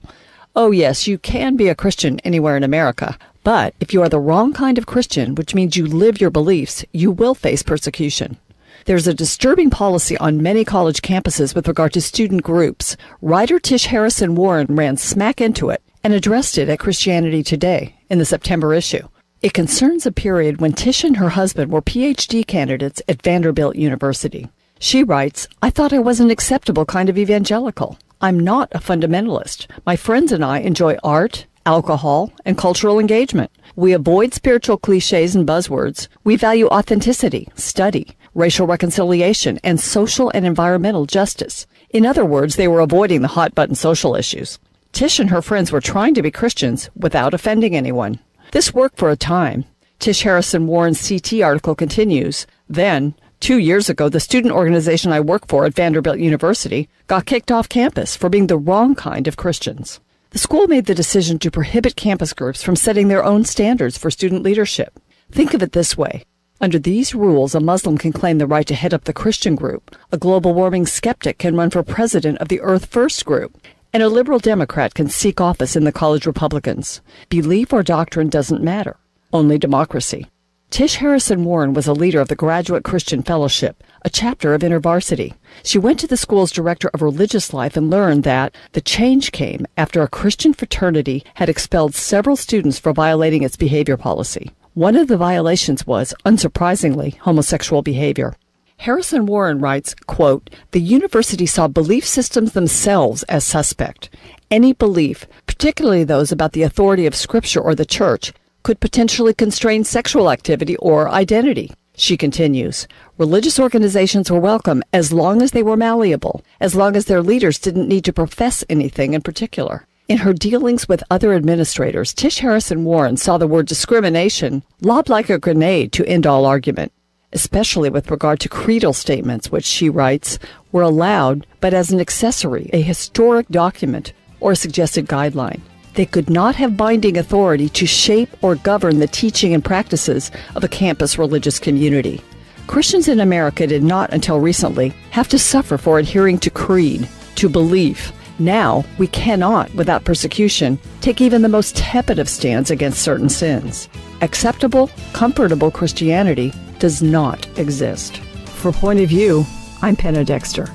Oh yes, you can be a Christian anywhere in America, but if you are the wrong kind of Christian, which means you live your beliefs, you will face persecution. There's a disturbing policy on many college campuses with regard to student groups. Writer Tish Harrison Warren ran smack into it and addressed it at Christianity Today in the September issue. It concerns a period when Tish and her husband were PhD candidates at Vanderbilt University. She writes, "I thought I was an acceptable kind of evangelical. I'm not a fundamentalist. My friends and I enjoy art, alcohol, and cultural engagement. We avoid spiritual cliches and buzzwords. We value authenticity, study, racial reconciliation, and social and environmental justice." In other words, they were avoiding the hot-button social issues. Tish and her friends were trying to be Christians without offending anyone. This worked for a time. Tish Harrison Warren's CT article continues. Then, 2 years ago, the student organization I work for at Vanderbilt University got kicked off campus for being the wrong kind of Christians. The school made the decision to prohibit campus groups from setting their own standards for student leadership. Think of it this way. Under these rules, a Muslim can claim the right to head up the Christian group. A global warming skeptic can run for president of the Earth First group. And a liberal Democrat can seek office in the college Republicans. Belief or doctrine doesn't matter. Only democracy. Tish Harrison Warren was a leader of the Graduate Christian Fellowship, a chapter of InterVarsity. She went to the school's director of religious life and learned that the change came after a Christian fraternity had expelled several students for violating its behavior policy. One of the violations was, unsurprisingly, homosexual behavior. Harrison Warren writes, quote, "The university saw belief systems themselves as suspect. Any belief, particularly those about the authority of Scripture or the Church, could potentially constrain sexual activity or identity." She continues, "Religious organizations were welcome as long as they were malleable, as long as their leaders didn't need to profess anything in particular." In her dealings with other administrators, Tish Harrison Warren saw the word discrimination lobbed like a grenade to end all argument, especially with regard to creedal statements, which, she writes, were allowed, but as an accessory, a historic document, or a suggested guideline. They could not have binding authority to shape or govern the teaching and practices of a campus religious community. Christians in America did not, until recently, have to suffer for adhering to creed, to belief. Now, we cannot, without persecution, take even the most tepid of stands against certain sins. Acceptable, comfortable Christianity does not exist. For Point of View, I'm Penna Dexter.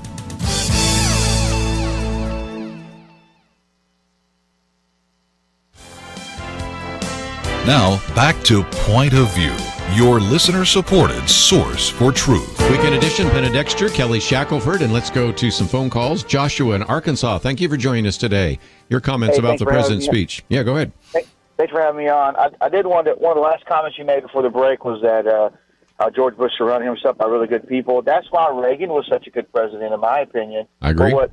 Now, back to Point of View, your listener-supported source for truth. Weekend edition, Penna Dexter, Kelly Shackelford, and let's go to some phone calls. Joshua in Arkansas, thank you for joining us today. Your comments about the president's speech. Yeah, go ahead. Thanks for having me on. I did one of the last comments you made before the break was that George Bush surrounded himself by really good people. That's why Reagan was such a good president, in my opinion. I agree. But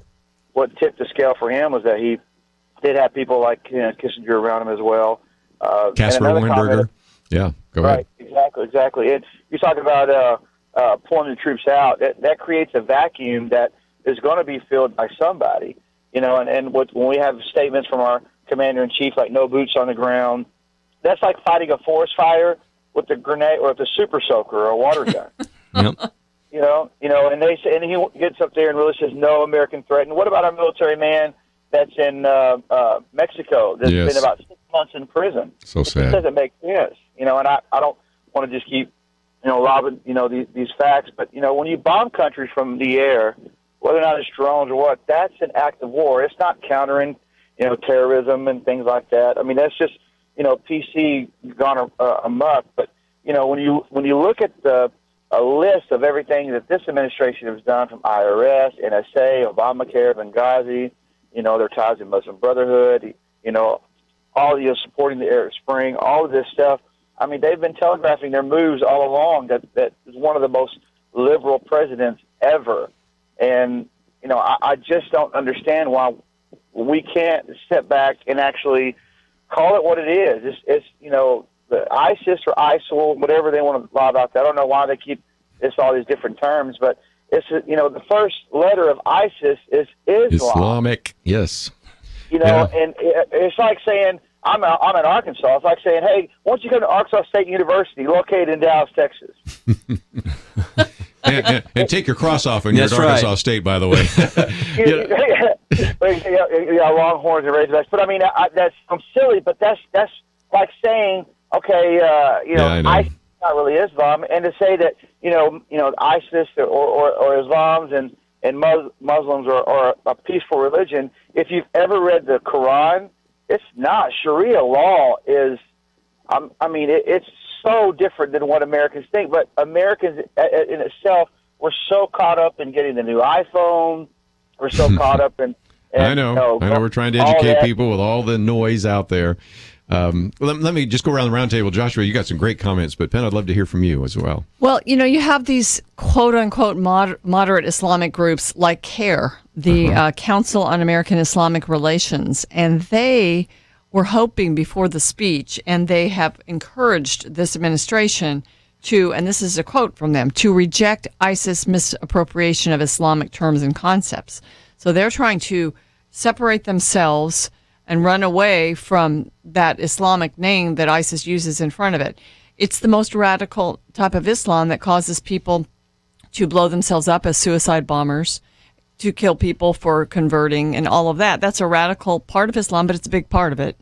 what tipped the scale for him was that he did have people like Kissinger around him as well. Casper Weinberger. Yeah, go ahead. Right, exactly. And you talk about pulling the troops out. That creates a vacuum that is going to be filled by somebody. You know, and when we have statements from our commander-in-chief like "no boots on the ground," that's like fighting a forest fire with a grenade or with a super soaker or a water gun. Yep. You know, and they say, and he gets up there and really says, "No American threat." And what about our military man that's in Mexico that's been about 6 months in prison. So sad. It doesn't make sense, and I don't want to just keep, lobbing, these facts, but, when you bomb countries from the air, whether or not it's drones or what, that's an act of war. It's not countering, terrorism and things like that. I mean, that's just, PC gone amok. But, when you look at a list of everything that this administration has done, from IRS, NSA, Obamacare, Benghazi, their ties in Muslim Brotherhood, all supporting the Arab Spring, all of this stuff. I mean, they've been telegraphing their moves all along that is one of the most liberal presidents ever. And, I just don't understand why we can't step back and actually call it what it is. It's the ISIS or ISIL, whatever they want to lob out there. I don't know why they keep all these different terms, but it's, the first letter of ISIS is Islam. Islamic, yes. And it's like saying, I'm in Arkansas. It's like saying, hey, why don't you go to Arkansas State University, located in Dallas, Texas? and take your cross off when you're at Arkansas State, by the way. Longhorns and Razorbacks. But I mean, I'm silly, but that's like saying, okay, ISIS is not really Islam, and to say that ISIS or Islams and Muslims are a peaceful religion. If you've ever read the Quran, it's not. Sharia law is, it's so different than what Americans think. But Americans in itself, we're so caught up in getting the new iPhone. We're so caught up in. I know. We're trying to educate people with all the noise out there. Let me just go around the round table. Joshua, you got some great comments, but Penn, I'd love to hear from you as well. Well, you have these quote-unquote moderate Islamic groups like CARE, the Council on American Islamic Relations, and they were hoping before the speech, and they have encouraged this administration to, and this is a quote from them, to reject ISIS misappropriation of Islamic terms and concepts. So they're trying to separate themselves and run away from that Islamic name that ISIS uses in front of it. It's the most radical type of Islam that causes people to blow themselves up as suicide bombers, to kill people for converting and all of that. That's a radical part of Islam, but it's a big part of it.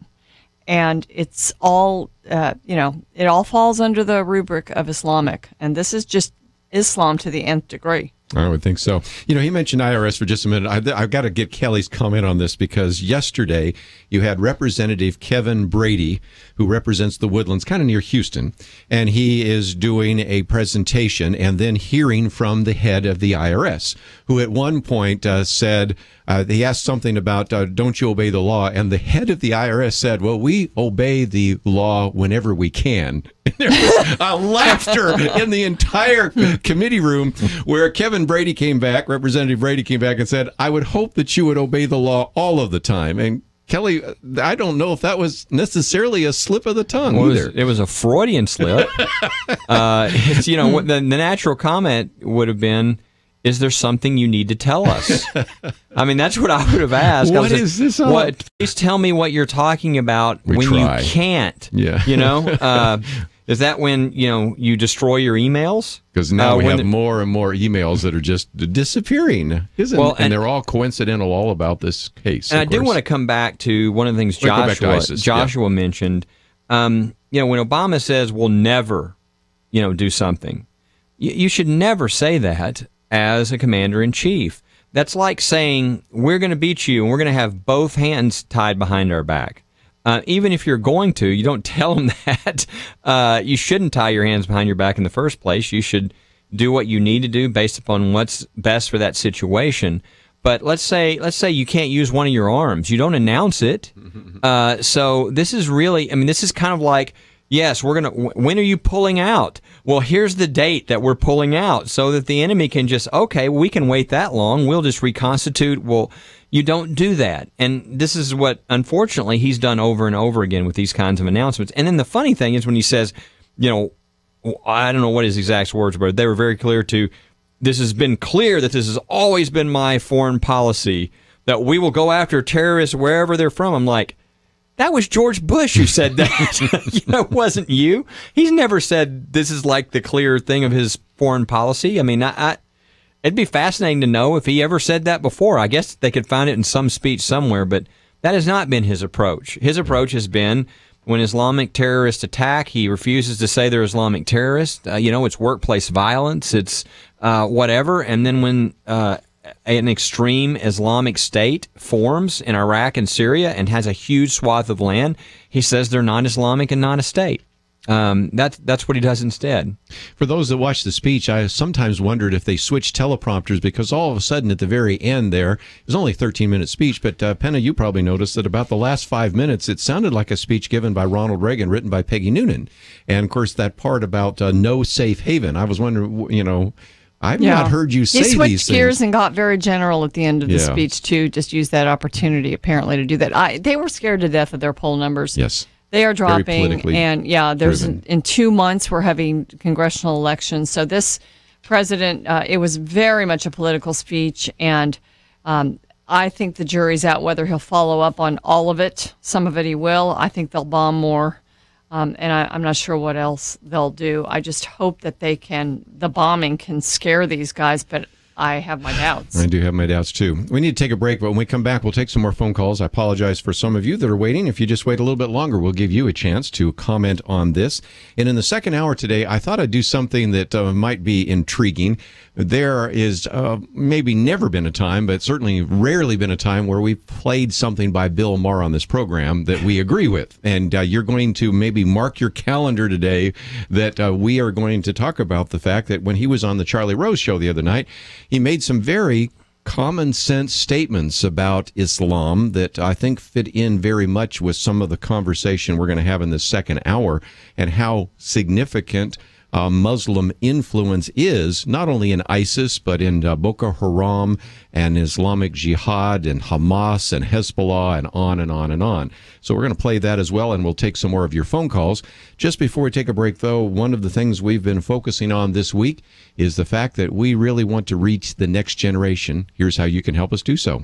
And it's all, it all falls under the rubric of Islamic. And this is just Islam to the nth degree. I would think so. He mentioned IRS for just a minute. I've got to get Kelly's comment on this, because yesterday you had Representative Kevin Brady, who represents the Woodlands, kind of near Houston, and he is doing a presentation and then hearing from the head of the IRS, who at one point said, he asked something about, don't you obey the law? And the head of the IRS said, well, we obey the law whenever we can. And there was a laughter in the entire committee room, where Kevin Brady came back, Representative Brady came back and said, I would hope that you would obey the law all of the time. And Kelly, I don't know if that was necessarily a slip of the tongue either. It was a Freudian slip. It's, what the natural comment would have been, is there something you need to tell us? I mean, that's what I would have asked. What is this? Please tell me what you're talking about when you can't. Yeah. Is that when, you destroy your emails? Because now we have more and more emails that are just disappearing, isn't it? And they're all coincidental, all about this case. And I do want to come back to one of the things Joshua mentioned. When Obama says we'll never, do something, you should never say that as a commander-in-chief. That's like saying, we're going to beat you and we're going to have both hands tied behind our back. Even if you're going to, you don't tell them that. You shouldn't tie your hands behind your back in the first place. You should do what you need to do based upon what's best for that situation. But let's say you can't use one of your arms. You don't announce it. So this is really, this is kind of like, yes, when are you pulling out? Well, here's the date that we're pulling out, so that the enemy can just, okay, we can wait that long. We'll just reconstitute. Well, you don't do that. And this is what, unfortunately, he's done over and over again with these kinds of announcements. And then the funny thing is when he says, I don't know what his exact words were, but they were very clear this has been clear that this has always been my foreign policy, that we will go after terrorists wherever they're from. I'm like, that was George Bush who said that. It wasn't you. He's never said this is like the clear thing of his foreign policy. It'd be fascinating to know if he ever said that before. I guess they could find it in some speech somewhere, but that has not been his approach. His approach has been when Islamic terrorists attack, he refuses to say they're Islamic terrorists. It's workplace violence, it's whatever. And then when an extreme Islamic state forms in Iraq and Syria and has a huge swath of land, he says they're non-Islamic and not a state. That's what he does instead. For those that watch the speech, I sometimes wondered if they switched teleprompters, because all of a sudden at the very end there, it was only a 13-minute speech, but Penna, you probably noticed that about the last 5 minutes, it sounded like a speech given by Ronald Reagan, written by Peggy Noonan. And of course, that part about no safe haven, I was wondering, I've not heard you say these things. He switched gears and got very general at the end of the speech, too. Just used that opportunity, apparently, to do that. They were scared to death of their poll numbers. Yes. They are dropping, and in 2 months we're having congressional elections. So this president, it was very much a political speech, and I think the jury's out whether he'll follow up on all of it. Some of it he will. I think they'll bomb more, and I'm not sure what else they'll do. I just hope that the bombing can scare these guys, but I have my doubts. I do have my doubts, too. We need to take a break, but when we come back, we'll take some more phone calls. I apologize for some of you that are waiting. If you just wait a little bit longer, we'll give you a chance to comment on this. And in the second hour today, I thought I'd do something that might be intriguing. There is maybe never been a time, but certainly rarely been a time where we've played something by Bill Maher on this program that we agree with. And you're going to maybe mark your calendar today that we are going to talk about the fact that when he was on the Charlie Rose show the other night, he made some very common sense statements about Islam that I think fit in very much with some of the conversation we're going to have in this second hour, and how significant Muslim influence is, not only in ISIS, but in Boko Haram and Islamic Jihad and Hamas and Hezbollah and on and on and on. So we're going to play that as well, and we'll take some more of your phone calls. Just before we take a break, though, one of the things we've been focusing on this week is the fact that we really want to reach the next generation. Here's how you can help us do so.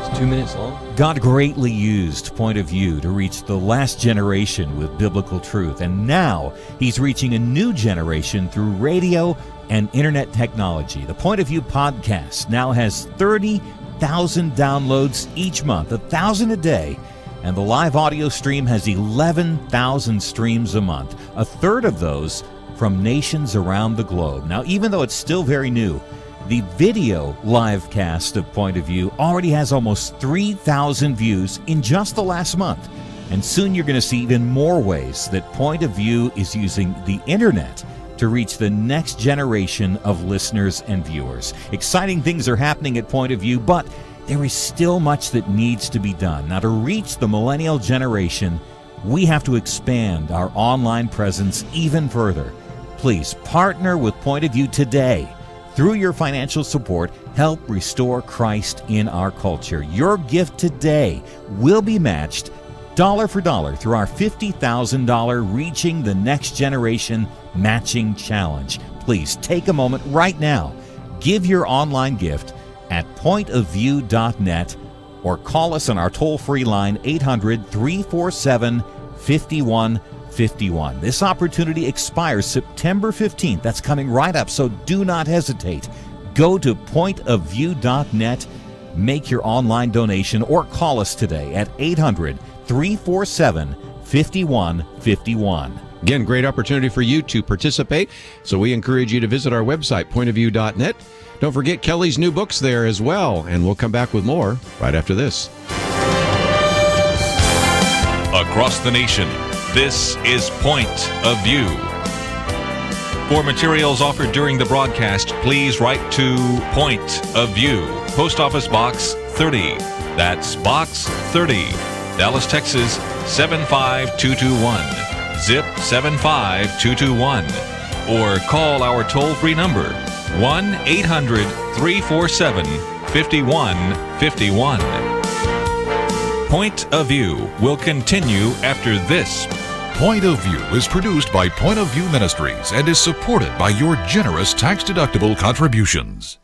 It's 2 minutes long. God greatly used Point of View to reach the last generation with biblical truth, and now he's reaching a new generation through radio and internet technology. The Point of View podcast now has 30,000 downloads each month, 1,000 a day, and the live audio stream has 11,000 streams a month, a third of those from nations around the globe. Now, even though it's still very new, the video live cast of Point of View already has almost 3,000 views in just the last month. And soon you're going to see even more ways that Point of View is using the internet to reach the next generation of listeners and viewers. Exciting things are happening at Point of View, but there is still much that needs to be done. Now, to reach the millennial generation, we have to expand our online presence even further. Please partner with Point of View today. Through your financial support, help restore Christ in our culture. Your gift today will be matched dollar for dollar through our $50,000 Reaching the Next Generation Matching Challenge. Please take a moment right now. Give your online gift at pointofview.net or call us on our toll-free line 800-347-5151. This opportunity expires September 15th. That's coming right up, so do not hesitate. Go to pointofview.net, make your online donation, or call us today at 800-347-5151. Again, great opportunity for you to participate, so we encourage you to visit our website, pointofview.net. Don't forget Kelly's new books there as well, and we'll come back with more right after this. Across the nation, this is Point of View. For materials offered during the broadcast, please write to Point of View, Post Office Box 30. That's Box 30, Dallas, Texas 75221. Zip 75221. Or call our toll-free number 1-800-347-5151. Point of View will continue after this. Point of View is produced by Point of View Ministries and is supported by your generous tax-deductible contributions.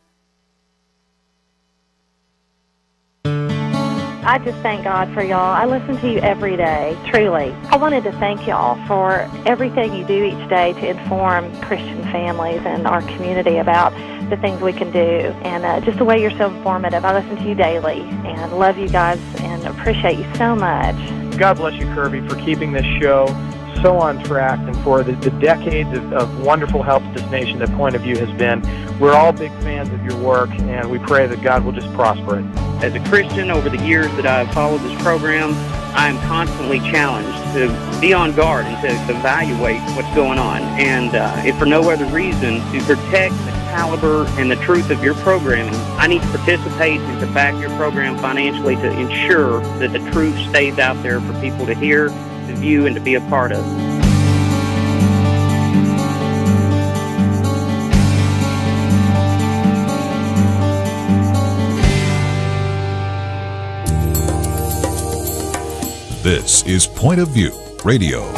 I just thank God for y'all. I listen to you every day, truly. I wanted to thank y'all for everything you do each day to inform Christian families and our community about the things we can do, and just the way you're so informative. I listen to you daily and love you guys and appreciate you so much. God bless you, Kerby, for keeping this show so on track and for the decades of wonderful help to this nation that Point of View has been. We're all big fans of your work, and we pray that God will just prosper it. As a Christian, over the years that I've followed this program, I am constantly challenged to be on guard and to evaluate what's going on. And if for no other reason, to protect the caliber and the truth of your programming, I need to participate and to back your program financially to ensure that the truth stays out there for people to hear, to view, and to be a part of. This is Point of View Radio.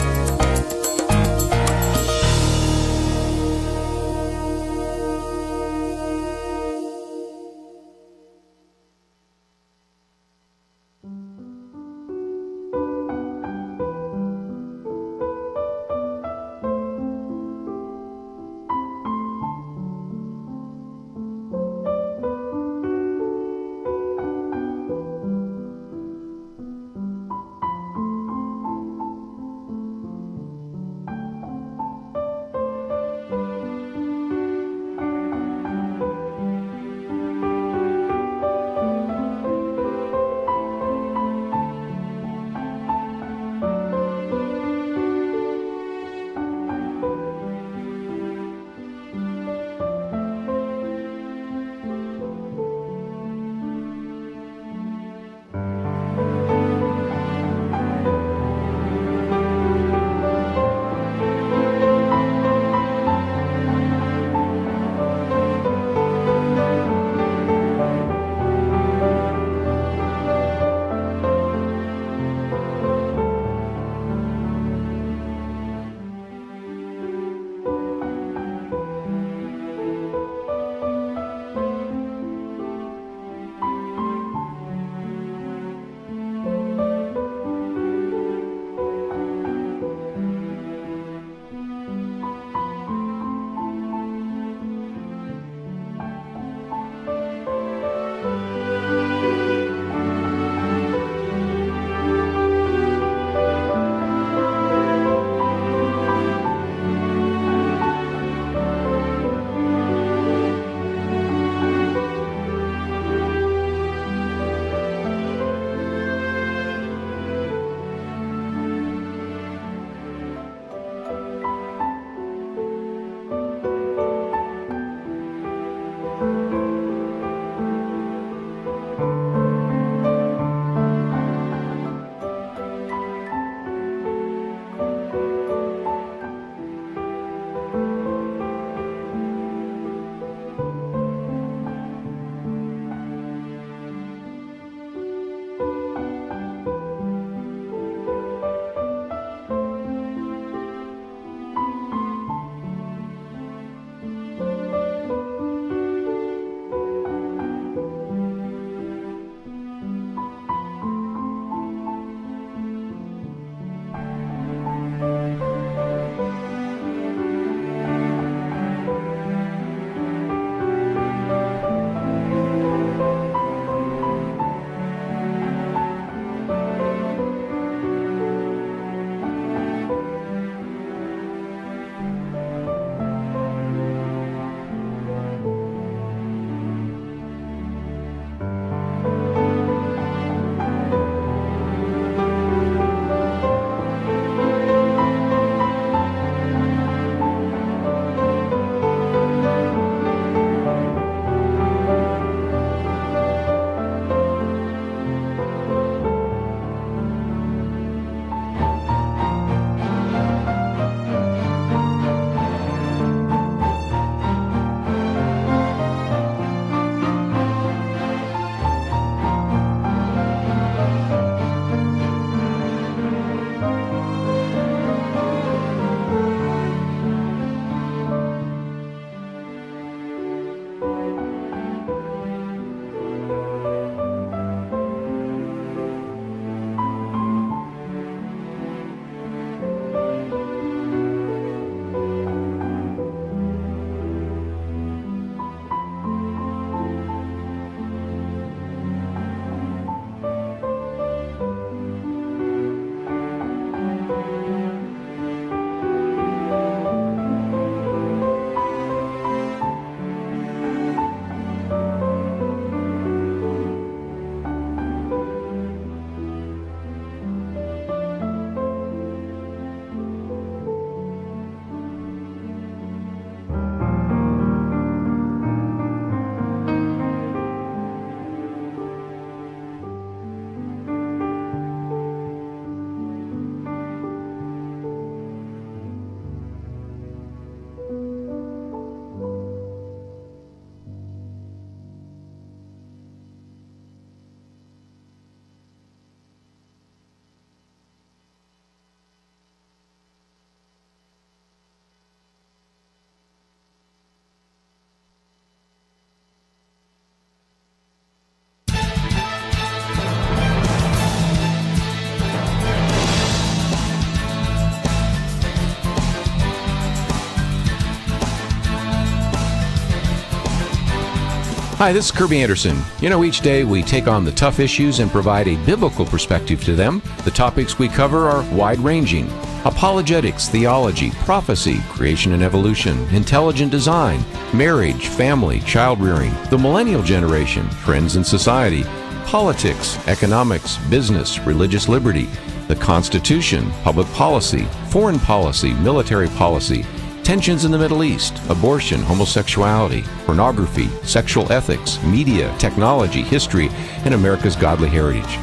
Hi, this is Kerby Anderson. You know, each day we take on the tough issues and provide a biblical perspective to them. The topics we cover are wide-ranging. Apologetics, theology, prophecy, creation and evolution, intelligent design, marriage, family, child-rearing, the millennial generation, trends in society, politics, economics, business, religious liberty, the Constitution, public policy, foreign policy, military policy, tensions in the Middle East, abortion, homosexuality, pornography, sexual ethics, media, technology, history, and America's godly heritage.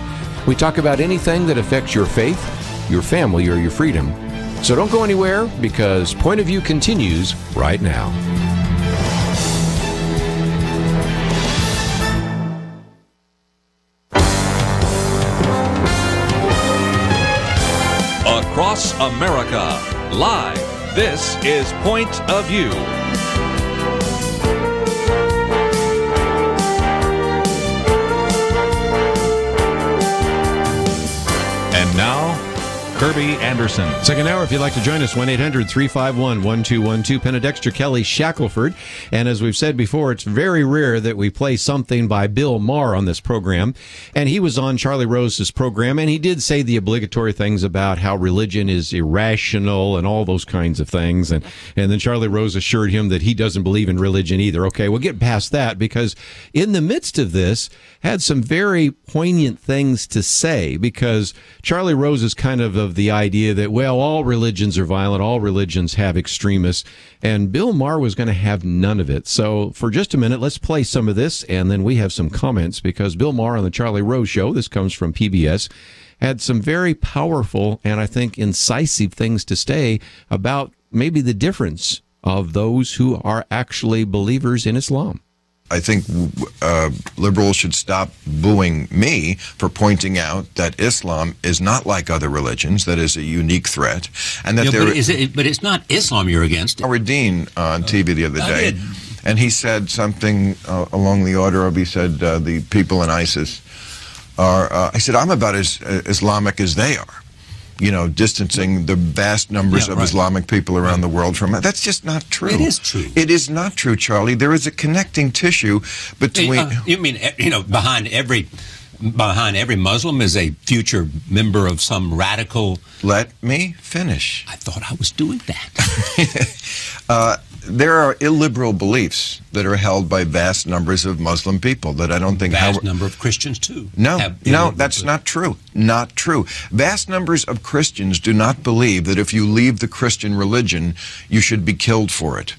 We talk about anything that affects your faith, your family, or your freedom. So don't go anywhere, because Point of View continues right now. Across America, live, this is Point of View. And now, Kerby Anderson. Second hour, if you'd like to join us, 1-800-351-1212. Penna, Dexter, Kelly, Shackelford. And as we've said before, it's very rare that we play something by Bill Maher on this program. And he was on Charlie Rose's program, and he did say the obligatory things about how religion is irrational and all those kinds of things. And then Charlie Rose assured him that he doesn't believe in religion either. Okay, we'll get past that, because in the midst of this, had some very poignant things to say, because Charlie Rose is kind of the idea that, well, all religions are violent, all religions have extremists, and Bill Maher was going to have none of it. So for just a minute, let's play some of this, and then we have some comments, because Bill Maher on the Charlie Rose Show, this comes from PBS, had some very powerful and I think incisive things to say about maybe the difference of those who are actually believers in Islam. I think liberals should stop booing me for pointing out that Islam is not like other religions, that is a unique threat, and that but it's not Islam you're against. Howard Dean on TV the other day, and he said something along the order of, he said, the people in ISIS are, I said, I'm about as Islamic as they are. You know, distancing the vast numbers of Islamic people around the world from it. That's just not true. It is true. It is not true, Charlie. There is a connecting tissue between... you mean, you know, behind every Muslim is a future member of some radical... Let me finish. I thought I was doing that. There are illiberal beliefs that are held by vast numbers of Muslim people that I don't think... Vast number of Christians, too. No, that's not true. Not true. Vast numbers of Christians do not believe that if you leave the Christian religion, you should be killed for it.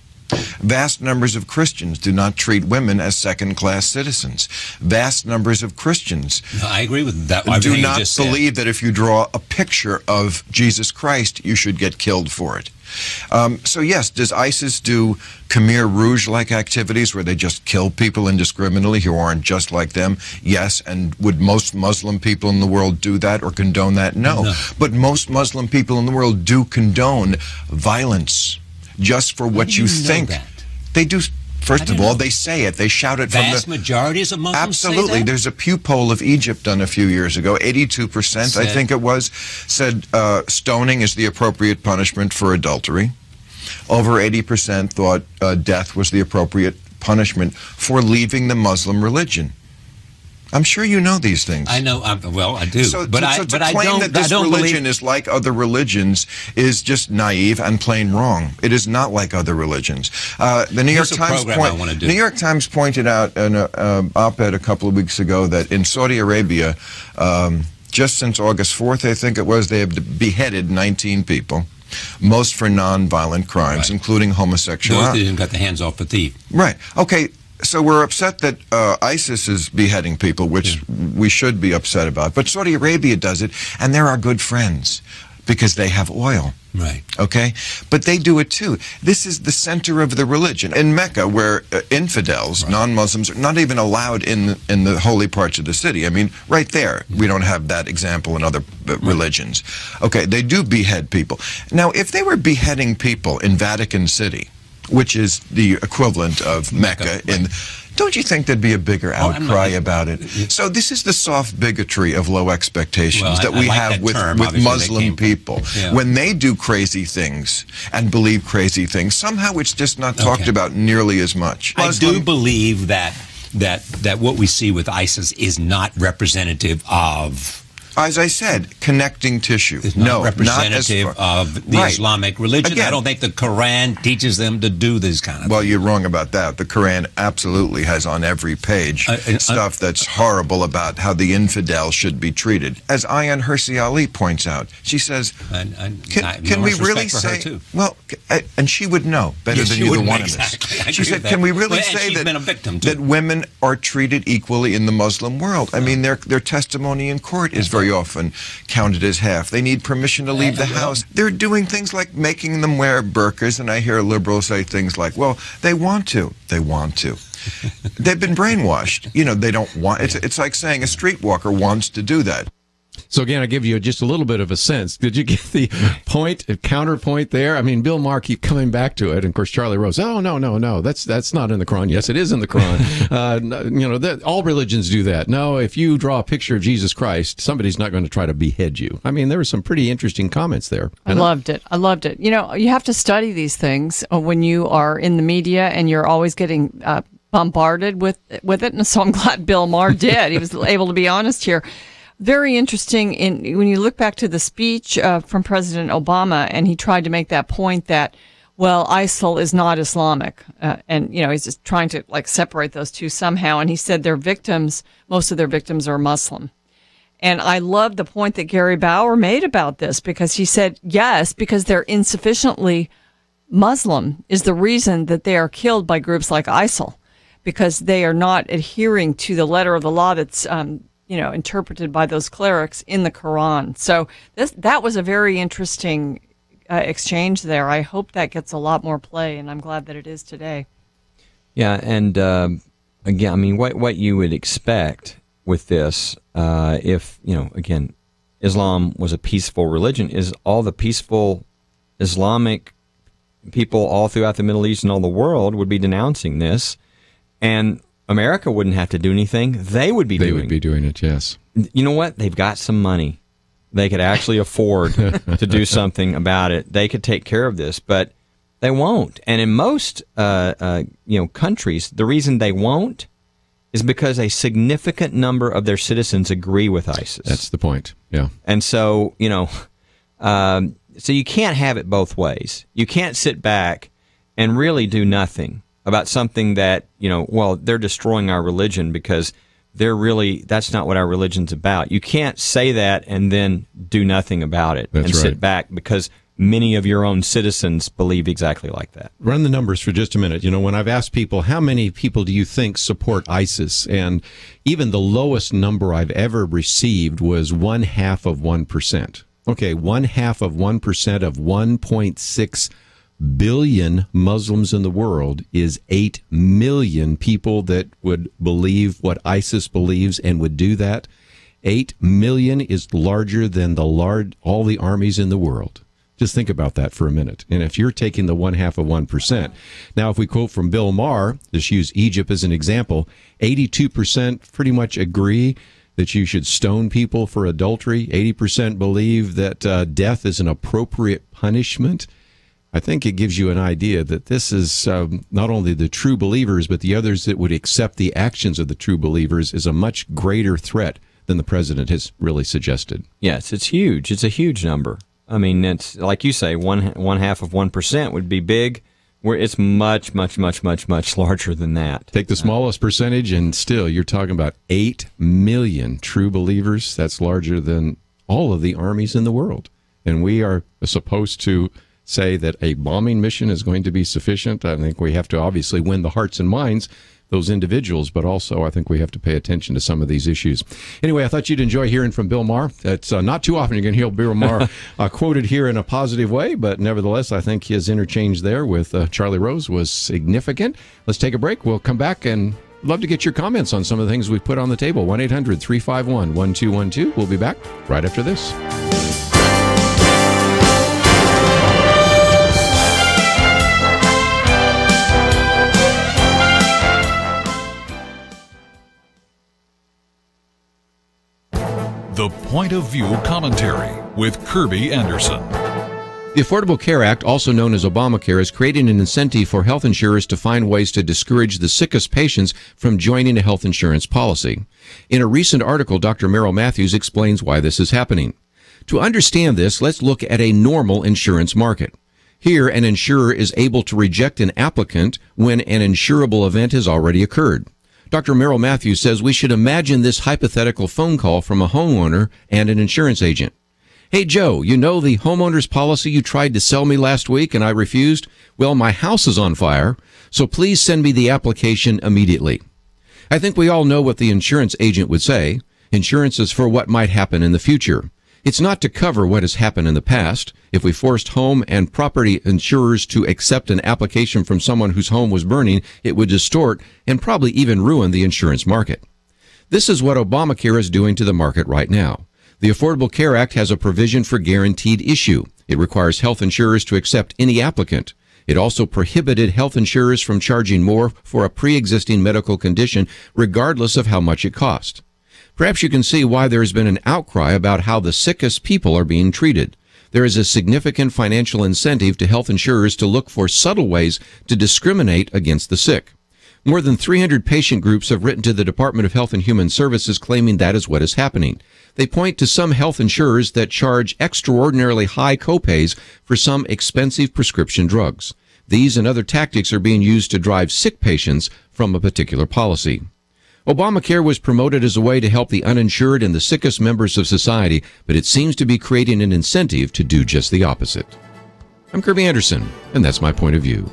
Vast numbers of Christians do not treat women as second-class citizens. Vast numbers of Christians I agree with that. Do not believe that if you draw a picture of Jesus Christ, you should get killed for it. So yes, does ISIS do Khmer Rouge-like activities where they just kill people indiscriminately who aren't just like them? Yes. And would most Muslim people in the world do that or condone that? No. But most Muslim people in the world do condone violence just for what you think. They do. First of all, they say it. They shout it from the... Vast majorities of Muslims Absolutely. say that? There's a Pew poll of Egypt done a few years ago. 82%, I think it was, said stoning is the appropriate punishment for adultery. Over 80% thought death was the appropriate punishment for leaving the Muslim religion. I'm sure you know these things. I know. Well, I do. So to claim that this religion is like other religions is just naive and plain wrong. It is not like other religions. The New York Times pointed out in an op-ed a couple of weeks ago that in Saudi Arabia, just since August 4th, I think it was, they have beheaded 19 people. Most for non-violent crimes, including homosexuality. Those that didn't got the hands off the thief. Right. Okay. So we're upset that ISIS is beheading people, which we should be upset about. But Saudi Arabia does it, and they're our good friends because they have oil. Right. Okay? But they do it too. This is the center of the religion. In Mecca, where infidels, non-Muslims, are not even allowed in the holy parts of the city. I mean, right there, we don't have that example in other religions. Okay, they do behead people. Now, if they were beheading people in Vatican City, which is the equivalent of Mecca, don't you think there'd be a bigger outcry about it? So this is the soft bigotry of low expectations that we have with Muslim people. When they do crazy things and believe crazy things, somehow it's just not talked about nearly as much. I do believe that that what we see with ISIS is not representative of. As I said, connecting tissue. It's not representative of the Islamic religion. Again, I don't think the Quran teaches them to do this kind of thing. Well, you're wrong about that. The Quran absolutely has on every page stuff that's horrible about how the infidel should be treated. As Ayaan Hirsi Ali points out, she says, can we really say... Well, and she would know better than either one of us. She said, can we really say that women are treated equally in the Muslim world? I mean, their testimony in court is very often counted as half. They need permission to leave the house. They're doing things like making them wear burqas, and I hear liberals say things like, well, they want to. They want to. They've been brainwashed. You know, they don't want... It's like saying a streetwalker wants to do that. So again, I give you just a little bit of a sense. Did you get the counterpoint there? I mean, Bill Maher keep coming back to it, and of course Charlie Rose. Oh no, that's not in the Quran. Yes, it is in the Quran. All religions do that. No, if you draw a picture of Jesus Christ, somebody's not going to try to behead you. I mean, there were some pretty interesting comments there. I loved it. You know, you have to study these things when you are in the media, and you're always getting bombarded with it. And so I'm glad Bill Maher did. He was able to be honest here. Very interesting when you look back to the speech from President Obama, and he tried to make that point that, well, ISIL is not Islamic. And, you know, he's just trying to separate those two somehow. And he said most of their victims are Muslim. And I love the point that Gary Bauer made about this, because he said, yes, because they're insufficiently Muslim is the reason that they are killed by groups like ISIL, because they are not adhering to the letter of the law that's, interpreted by those clerics in the Quran. So that was a very interesting exchange there. I hope that gets a lot more play, and I'm glad that it is today. Yeah, and again, I mean, what you would expect with this, if, again, Islam was a peaceful religion, is all the peaceful Islamic people all throughout the Middle East and all the world would be denouncing this, and America wouldn't have to do anything. They would be doing it, yes. You know what? They've got some money. They could actually afford to do something about it. They could take care of this, but they won't. And in most countries, the reason they won't is because a significant number of their citizens agree with ISIS. That's the point, yeah. And so, so you can't have it both ways. You can't sit back and really do nothing about something that, they're destroying our religion because that's not what our religion's about. You can't say that and then do nothing about it sit back because many of your own citizens believe exactly like that. Run the numbers for just a minute. When I've asked people, how many people do you think support ISIS? And even the lowest number I've ever received was 0.5%. Okay, 0.5% of 1.6 billion Muslims in the world is 8 million people that would believe what ISIS believes and would do that. 8 million is larger than all the armies in the world. Just think about that for a minute. And if you're taking the 0.5%, now if we quote from Bill Maher, just use Egypt as an example, 82% pretty much agree that you should stone people for adultery. 80% believe that death is an appropriate punishment. I think it gives you an idea that this is not only the true believers, but the others that would accept the actions of the true believers is a much greater threat than the president has really suggested. Yes, it's huge. It's a huge number. I mean, it's like you say, 0.5% would be big. Where it's much, much, much, much, much larger than that. Take the smallest percentage, and still you're talking about 8 million true believers. That's larger than all of the armies in the world. And we are supposed to say that a bombing mission is going to be sufficient. I think we have to obviously win the hearts and minds those individuals, but also I think we have to pay attention to some of these issues. Anyway, I thought you'd enjoy hearing from Bill Maher. It's not too often you're going to hear Bill Maher quoted here in a positive way, but nevertheless, I think his interchange there with Charlie Rose was significant. Let's take a break. We'll come back and love to get your comments on some of the things we've put on the table. 1-800-351-1212. We'll be back right after this. The Point of View Commentary with Kerby Anderson. The Affordable Care Act, also known as Obamacare, is creating an incentive for health insurers to find ways to discourage the sickest patients from joining a health insurance policy. In a recent article, Dr. Merrill Matthews explains why this is happening. To understand this, let's look at a normal insurance market. Here, an insurer is able to reject an applicant when an insurable event has already occurred. Dr. Merrill Matthews says we should imagine this hypothetical phone call from a homeowner and an insurance agent. Hey, Joe, you know the homeowner's policy you tried to sell me last week and I refused? Well, my house is on fire, so please send me the application immediately. I think we all know what the insurance agent would say. Insurance is for what might happen in the future. It's not to cover what has happened in the past. If we forced home and property insurers to accept an application from someone whose home was burning, it would distort and probably even ruin the insurance market. This is what Obamacare is doing to the market right now. The Affordable Care Act has a provision for guaranteed issue. It requires health insurers to accept any applicant. It also prohibited health insurers from charging more for a pre-existing medical condition, regardless of how much it cost. Perhaps you can see why there has been an outcry about how the sickest people are being treated. There is a significant financial incentive to health insurers to look for subtle ways to discriminate against the sick. More than 300 patient groups have written to the Department of Health and Human Services claiming that is what is happening. They point to some health insurers that charge extraordinarily high copays for some expensive prescription drugs. These and other tactics are being used to drive sick patients from a particular policy. Obamacare was promoted as a way to help the uninsured and the sickest members of society, but it seems to be creating an incentive to do just the opposite. I'm Kerby Anderson, and that's my point of view.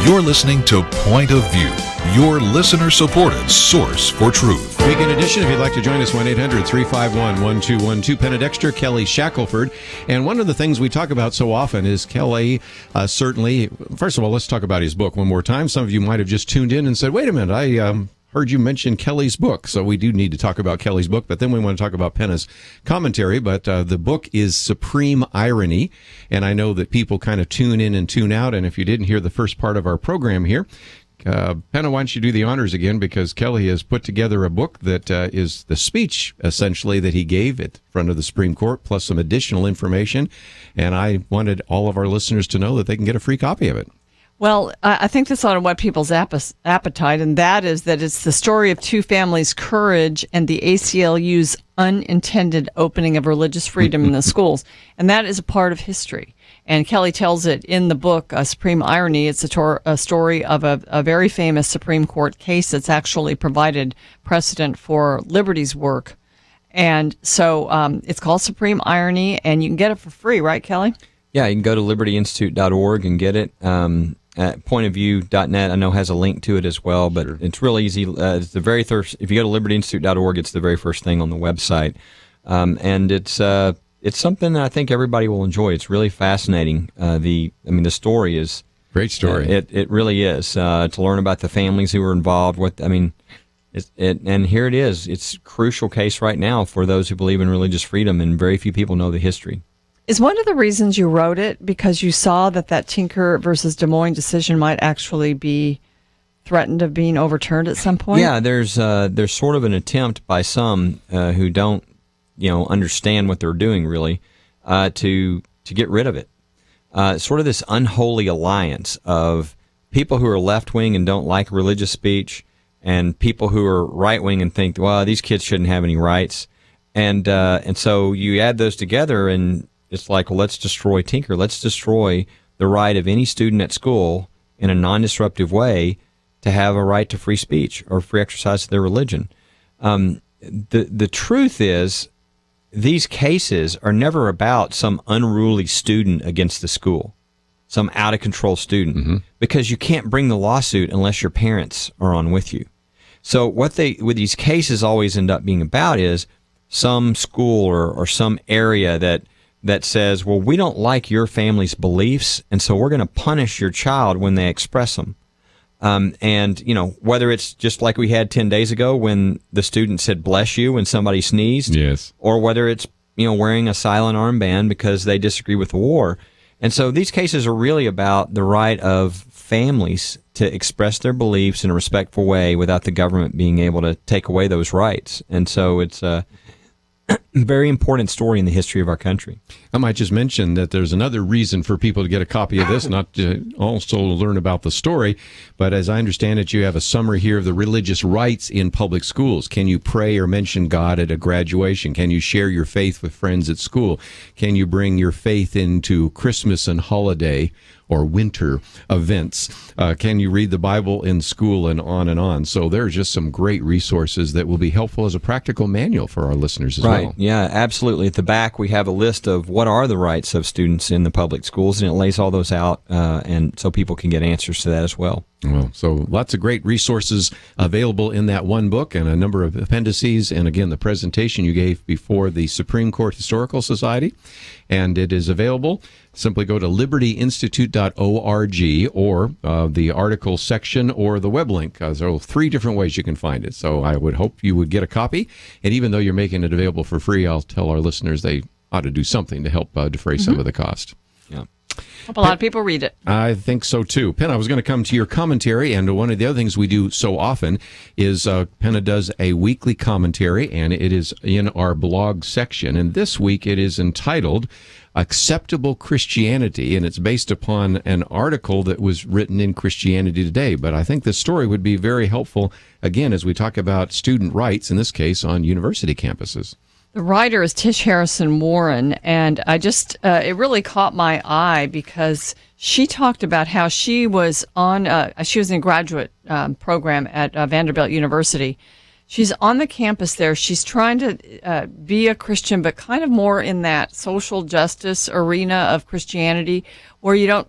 You're listening to Point of View, your listener-supported source for truth. Weekend edition, if you'd like to join us, 1-800-351-1212. Penna, Dexter, Kelly, Shackelford. And one of the things we talk about so often is Kelly, certainly, first of all, let's talk about his book one more time. Some of you might have just tuned in and said, wait a minute, I heard you mention Kelly's book. So we do need to talk about Kelly's book, but then we want to talk about Penna's commentary. But the book is Supreme Irony, and I know that people kind of tune in and tune out. And if you didn't hear the first part of our program here, Penna, why don't you do the honors again, because Kelly has put together a book that is the speech, essentially, that he gave at front of the Supreme Court, plus some additional information. And I wanted all of our listeners to know that they can get a free copy of it. Well, I think this ought to whet people's appetite, and that is that it's the story of two families' courage and the ACLU's unintended opening of religious freedom in the schools. And that is a part of history. And Kelly tells it in the book, Supreme Irony. It's a story of a very famous Supreme Court case that's actually provided precedent for Liberty's work. And so it's called Supreme Irony, and you can get it for free, right, Kelly? Yeah, you can go to libertyinstitute.org and get it. At pointofview.net, I know has a link to it as well, but it's real easy. It's the very first. If you go to libertyinstitute.org, it's the very first thing on the website, and it's something that I think everybody will enjoy. It's really fascinating. The story is great story. It really is to learn about the families who were involved. And here it is. It's a crucial case right now for those who believe in religious freedom, and very few people know the history. Is one of the reasons you wrote it because you saw that Tinker versus Des Moines decision might actually be threatened of being overturned at some point? Yeah, there's sort of an attempt by some who don't, understand what they're doing really, to get rid of it. Sort of this unholy alliance of people who are left wing and don't like religious speech, and people who are right wing and think, well, these kids shouldn't have any rights, and so you add those together, and it's like, well, let's destroy Tinker. Let's destroy the right of any student at school in a non-disruptive way to have a right to free speech or free exercise of their religion. The truth is, these cases are never about some unruly student against the school, some out-of-control student, because you can't bring the lawsuit unless your parents are on with you. So what these cases always end up being about is some school or some area that says, well, we don't like your family's beliefs, and so we're going to punish your child when they express them. And, whether it's just like we had 10 days ago when the student said, bless you, when somebody sneezed, yes, or whether it's, wearing a silent armband because they disagree with the war. And so these cases are really about the right of families to express their beliefs in a respectful way without the government being able to take away those rights. And so it's a very important story in the history of our country. I might just mention that there's another reason for people to get a copy of this, not to also learn about the story, but as I understand it, you have a summary here of the religious rights in public schools. Can you pray or mention God at a graduation? Can you share your faith with friends at school? Can you bring your faith into Christmas and holiday or winter events? Can you read the Bible in school, and on and on? So there are just some great resources that will be helpful as a practical manual for our listeners as well. Yeah, absolutely. At the back, we have a list of what are the rights of students in the public schools, and it lays all those out, and so people can get answers to that as well. Well, so lots of great resources available in that one book, and a number of appendices, and again, the presentation you gave before the Supreme Court Historical Society, and it is available. Simply go to libertyinstitute.org or the article section or the web link. There are 3 different ways you can find it. So I would hope you would get a copy. And even though you're making it available for free, I'll tell our listeners they ought to do something to help defray some of the cost. Yeah. Hope a lot of people read it. I think so, too. Penna, I was going to come to your commentary, and one of the other things we do so often is Penna does a weekly commentary, and it is in our blog section. And this week it is entitled Acceptable Christianity, and it's based upon an article that was written in Christianity Today. But I think this story would be very helpful, again, as we talk about student rights, in this case, on university campuses. The writer is Tish Harrison Warren, and I just, it really caught my eye because she talked about how she was in a graduate program at Vanderbilt University. She's on the campus there. She's trying to be a Christian, but kind of more in that social justice arena of Christianity, where you don't,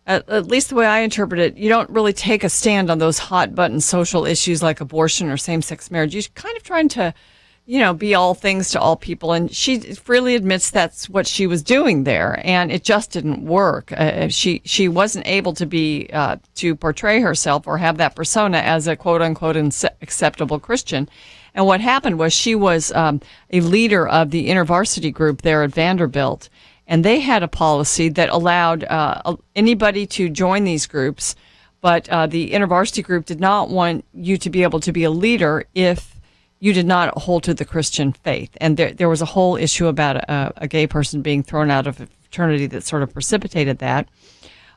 at least the way I interpret it, you don't really take a stand on those hot button social issues like abortion or same-sex marriage. You're kind of trying to, be all things to all people. And she freely admits that's what she was doing there, and it just didn't work. She wasn't able to be to portray herself or have that persona as a quote-unquote acceptable Christian. And what happened was she was a leader of the InterVarsity group there at Vanderbilt, and they had a policy that allowed anybody to join these groups, but the InterVarsity group did not want you to be able to be a leader if you did not hold to the Christian faith. And there was a whole issue about a gay person being thrown out of a fraternity that sort of precipitated that.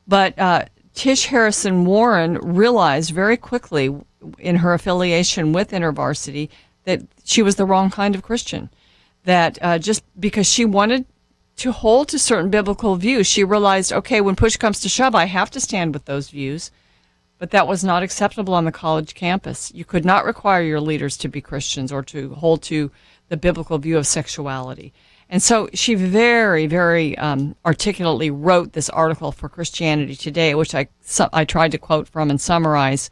But Tish Harrison Warren realized very quickly in her affiliation with InterVarsity that she was the wrong kind of Christian. That just because she wanted to hold to certain biblical views, she realized, okay, when push comes to shove, I have to stand with those views. But that was not acceptable on the college campus. You could not require your leaders to be Christians or to hold to the biblical view of sexuality. And so she very, very articulately wrote this article for Christianity Today, which I tried to quote from and summarize.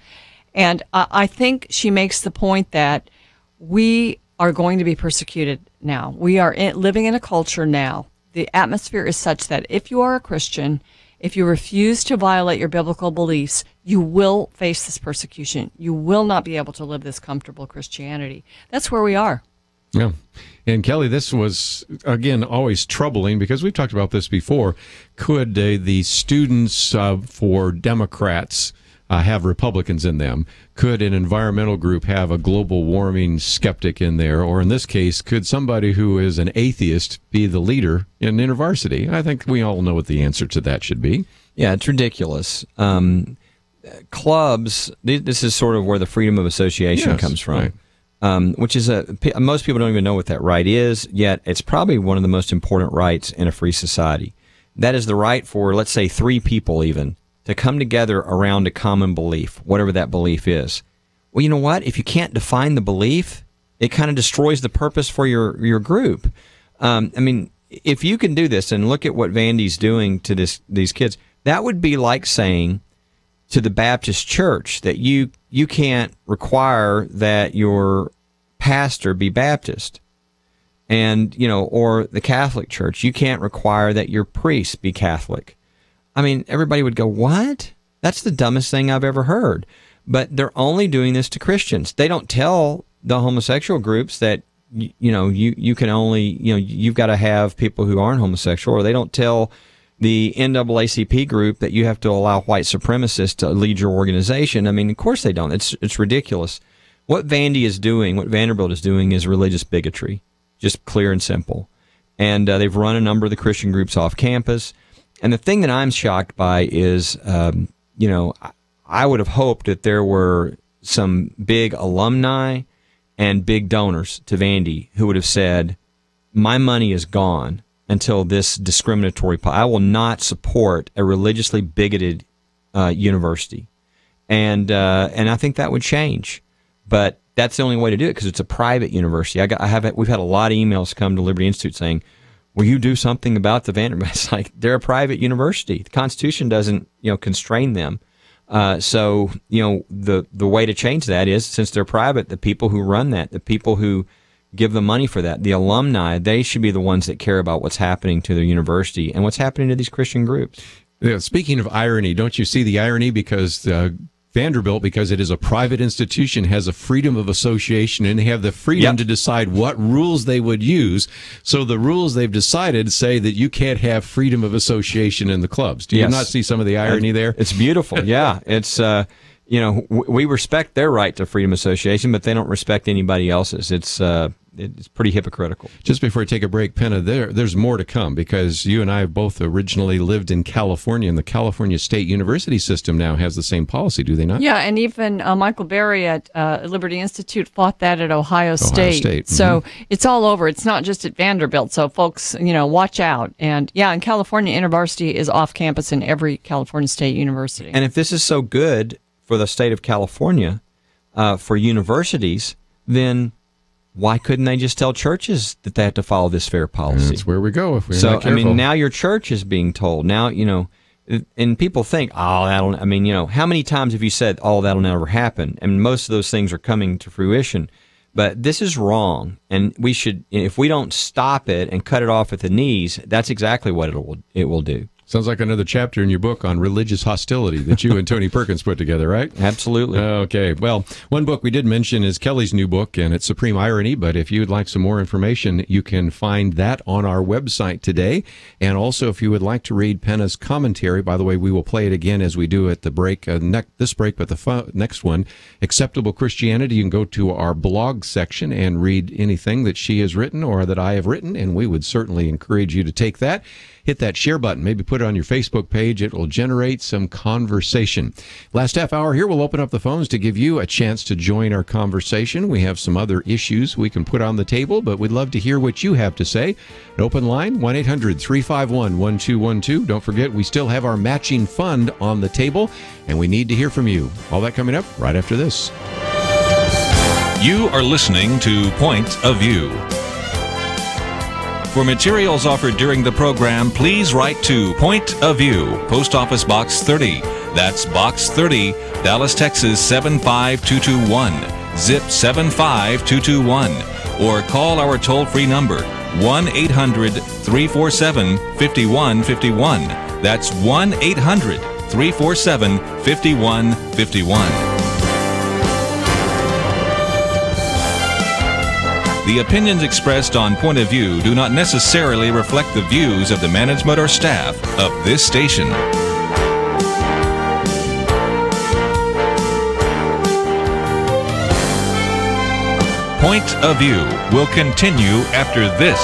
And I think she makes the point that we are going to be persecuted now. We are living in a culture now. The atmosphere is such that if you are a Christian, if you refuse to violate your biblical beliefs, you will face this persecution. You will not be able to live this comfortable Christianity. That's where we are. Yeah. And Kelly, this was, again, always troubling because we've talked about this before. Could the students for Democrats have Republicans in them? Could an environmental group have a global warming skeptic in there? Or in this case, could somebody who is an atheist be the leader in InterVarsity? I think we all know what the answer to that should be. Yeah, it's ridiculous. clubs, this is sort of where the freedom of association comes from, which is most people don't even know what that right is, yet it's probably one of the most important rights in a free society. That is the right for, let's say, 3 people even, to come together around a common belief, whatever that belief is. Well, you know what? If you can't define the belief, it kind of destroys the purpose for your group. I mean, if you can do this, and look at what Vandy's doing to these kids, that would be like saying to the Baptist church that you can't require that your pastor be Baptist. And, or the Catholic Church, you can't require that your priest be Catholic. I mean, everybody would go, what? That's the dumbest thing I've ever heard. But they're only doing this to Christians. They don't tell the homosexual groups that, you can only, you've got to have people who aren't homosexual, or they don't tell the NAACP group that you have to allow white supremacists to lead your organization. I mean, of course they don't. It's ridiculous. What Vandy is doing, what Vanderbilt is doing, is religious bigotry. Just clear and simple. And they've run a number of the Christian groups off campus. And the thing that I'm shocked by is, I would have hoped that there were some big alumni and big donors to Vandy who would have said, my money is gone until this discriminatory, I will not support a religiously bigoted university. And I think that would change. But that's the only way to do it, because it's a private university. We've had a lot of emails come to Liberty Institute saying, will you do something about the Vanderbilt? It's like, they're a private university. The Constitution doesn't, constrain them. So, the way to change that is, since they're private, the people who run that, the people who give the money for that, the alumni, they should be the ones that care about what's happening to their university and what's happening to these Christian groups. Yeah, speaking of irony, don't you see the irony? Because Vanderbilt, because it is a private institution, has a freedom of association, and they have the freedom to decide what rules they would use. So the rules they've decided say that you can't have freedom of association in the clubs. Do you not see some of the irony there? It's beautiful. Yeah. It's, we respect their right to freedom of association, but they don't respect anybody else's. It's pretty hypocritical. Just before I take a break, Penna, there's more to come, because you and I have both originally lived in California, and the California State University system now has the same policy, do they not? Yeah, and even Michael Berry at Liberty Institute fought that at Ohio State. Mm-hmm. So it's all over. It's not just at Vanderbilt. So folks, watch out. And yeah, in California, InterVarsity is off campus in every California State University. And if this is so good for the state of California, for universities, then why couldn't they just tell churches that they have to follow this fair policy? That's where we go if we're not careful. I mean, now your church is being told. Now, and people think, how many times have you said, that'll never happen? And most of those things are coming to fruition. But this is wrong, and we should, if we don't stop it and cut it off at the knees, that's exactly what it will do. Sounds like another chapter in your book on religious hostility that you and Tony Perkins put together, right? Absolutely. Okay. Well, one book we did mention is Kelly's new book, and it's Supreme Irony. But if you'd like some more information, you can find that on our website today. And also, if you would like to read Penna's commentary, by the way, we will play it again as we do at the break, this break, but the next one, Acceptable Christianity. You can go to our blog section and read anything that she has written or that I have written, and we would certainly encourage you to take that. Hit that share button. Maybe put it on your Facebook page. It will generate some conversation. Last half hour here, we'll open up the phones to give you a chance to join our conversation. We have some other issues we can put on the table, but we'd love to hear what you have to say. An open line, 1-800-351-1212. Don't forget, we still have our matching fund on the table, and we need to hear from you. All that coming up right after this. You are listening to Point of View. For materials offered during the program, please write to Point of View, Post Office Box 30. That's Box 30, Dallas, Texas 75221, zip 75221. Or call our toll-free number, 1-800-347-5151. That's 1-800-347-5151. The opinions expressed on Point of View do not necessarily reflect the views of the management or staff of this station. Point of View will continue after this.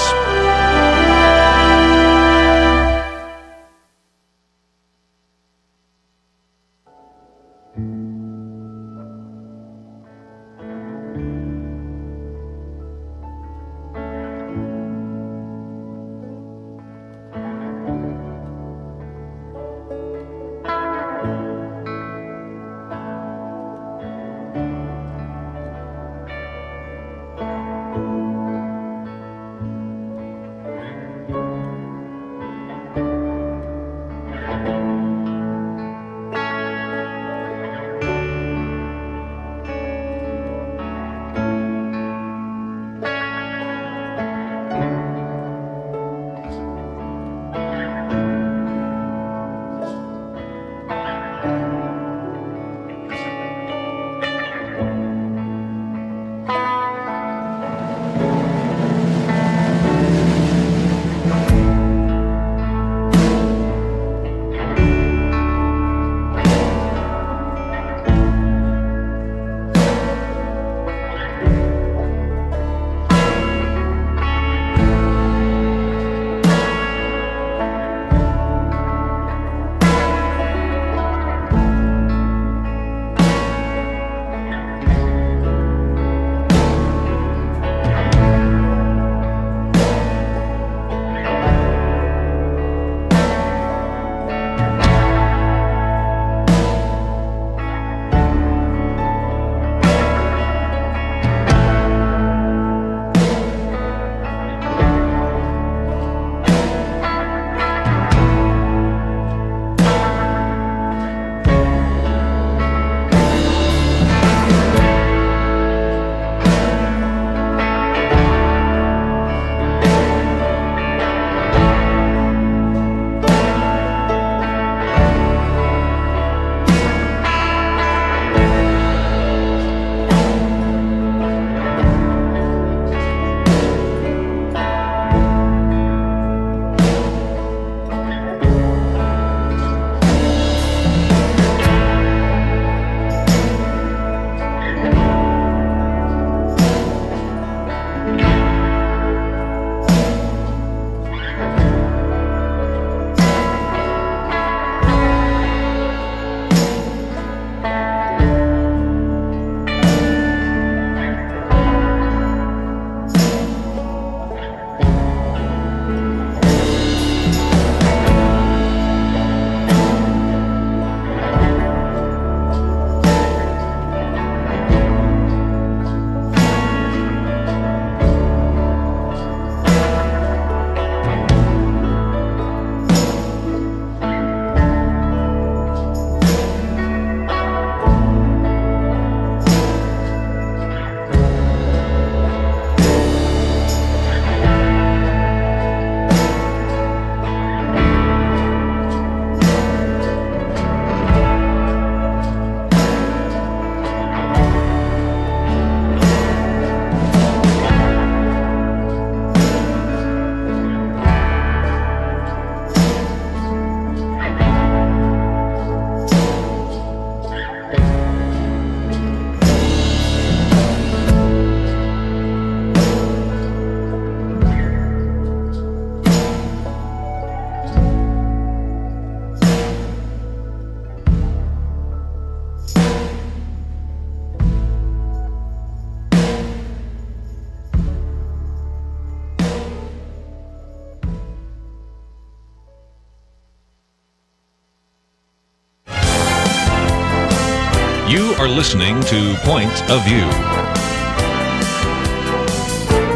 are listening to Point of View.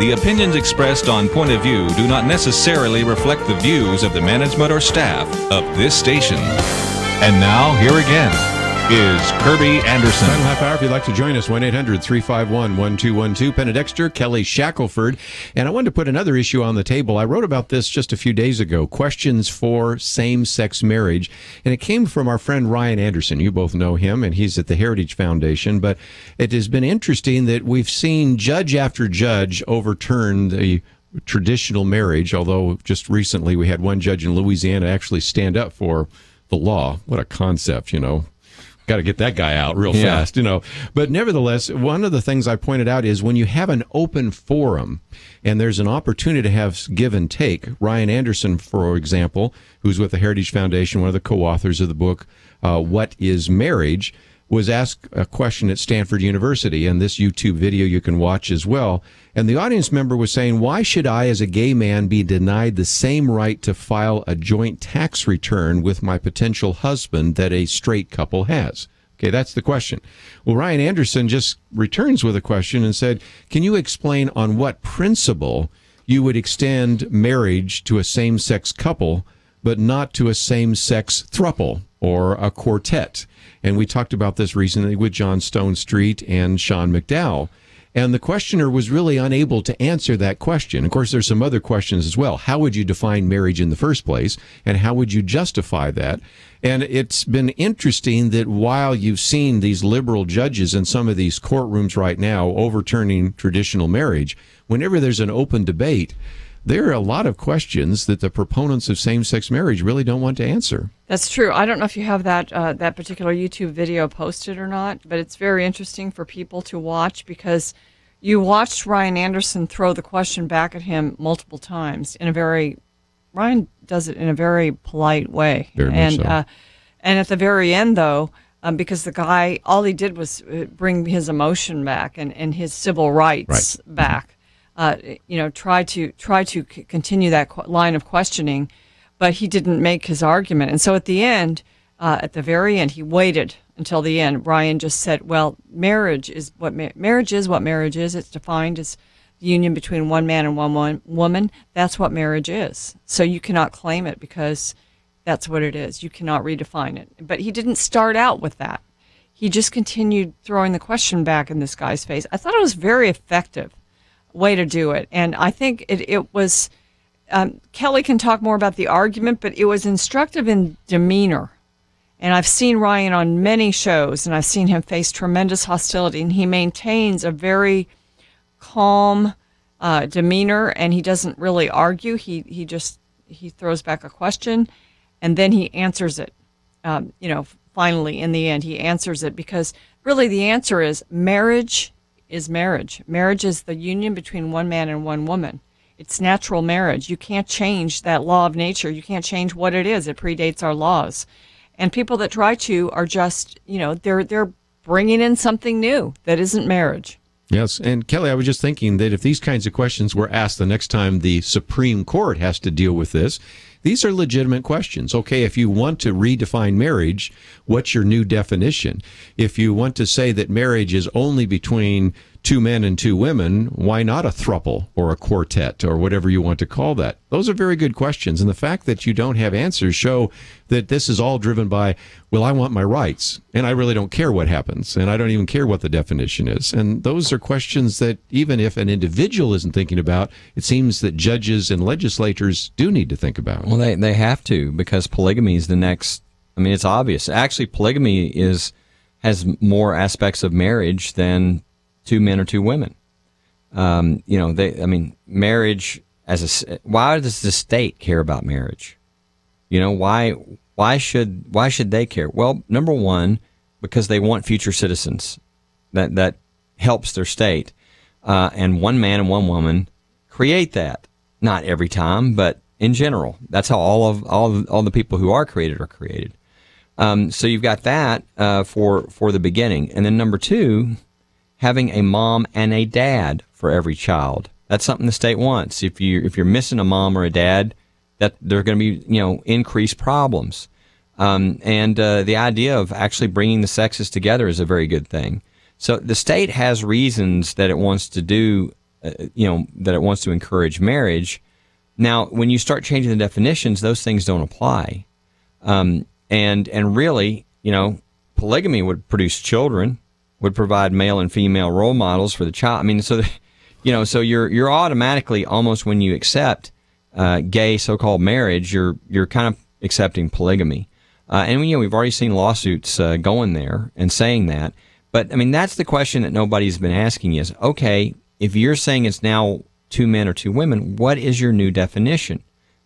The opinions expressed on Point of View do not necessarily reflect the views of the management or staff of this station. And now, here again is Kerby Anderson. Final half hour, if you'd like to join us, 1-800-351-1212. Penna Dexter, Kelly Shackelford. And I wanted to put another issue on the table. I wrote about this just a few days ago, questions for same-sex marriage. And it came from our friend Ryan Anderson. You both know him, and he's at the Heritage Foundation. But it has been interesting that we've seen judge after judge overturn the traditional marriage, although just recently we had one judge in Louisiana actually stand up for the law. What a concept, you know. Got to get that guy out real fast, you know. But nevertheless, one of the things I pointed out is when you have an open forum and there's an opportunity to have give and take. Ryan Anderson, for example, who's with the Heritage Foundation, one of the co-authors of the book, What is Marriage?, was asked a question at Stanford University, and this YouTube video you can watch as well. And the audience member was saying, why should I, as a gay man, be denied the same right to file a joint tax return with my potential husband that a straight couple has? Okay, that's the question. Well, Ryan Anderson just returns with a question and said, can you explain on what principle you would extend marriage to a same-sex couple, but not to a same-sex throuple or a quartet? And we talked about this recently with John Stone Street and Sean McDowell. And the questioner was really unable to answer that question. Of course, there's some other questions as well. How would you define marriage in the first place? And how would you justify that? And it's been interesting that while you've seen these liberal judges in some of these courtrooms right now overturning traditional marriage, whenever there's an open debate, there are a lot of questions that the proponents of same-sex marriage really don't want to answer. That's true. I don't know if you have that that particular YouTube video posted or not, but it's very interesting for people to watch because you watched Ryan Anderson throw the question back at him multiple times Ryan does it in a very polite way. Very much so. And at the very end, though, because the guy, all he did was bring his emotion back and his civil rights back. Try to continue that line of questioning, but he didn't make his argument. And so at the end, at the very end, he waited until the end. Ryan just said, well, marriage is what marriage is. It's defined as the union between one man and one woman. That's what marriage is. So you cannot claim it because that's what it is. You cannot redefine it. But he didn't start out with that. He just continued throwing the question back in this guy's face. I thought it was very effective way to do it. And I think it was, Kelly can talk more about the argument, but it was instructive in demeanor. And I've seen Ryan on many shows, and I've seen him face tremendous hostility, and he maintains a very calm demeanor, and he doesn't really argue. He throws back a question, and then he answers it. Finally, in the end, he answers it because really the answer is marriage is marriage. Marriage is the union between one man and one woman. It's natural marriage. You can't change that law of nature. You can't change what it is. It predates our laws. And people that try to are just, they're bringing in something new that isn't marriage. Yes, and Kelly, I was just thinking that if these kinds of questions were asked the next time the Supreme Court has to deal with this, these are legitimate questions. Okay, if you want to redefine marriage, what's your new definition? If you want to say that marriage is only between two men and two women, why not a throuple or a quartet or whatever you want to call that? Those are very good questions. And the fact that you don't have answers show that this is all driven by, well, I want my rights, and I really don't care what happens, and I don't even care what the definition is. And those are questions that even if an individual isn't thinking about, it seems that judges and legislators do need to think about. Well, they have to, because polygamy is the next. I mean, it's obvious. Actually, polygamy has more aspects of marriage than two men or two women. Marriage why does the state care about marriage? Why should they care? Well, number one, because they want future citizens. That helps their state. And one man and one woman create that. Not every time, but in general. That's how all the people who are created are created. So you've got that for the beginning. And then number two, having a mom and a dad for every child. That's something the state wants. If you're missing a mom or a dad, that there are going to be increased problems. And the idea of actually bringing the sexes together is a very good thing. So the state has reasons that it wants to do, that it wants to encourage marriage. Now, when you start changing the definitions, those things don't apply. And really, polygamy would produce children, would provide male and female role models for the child. I mean, so you're automatically, almost when you accept gay so-called marriage, you're kind of accepting polygamy. And we've already seen lawsuits going there and saying that. But I mean, that's the question that nobody's been asking is, okay, if you're saying it's now 2 men or 2 women, what is your new definition?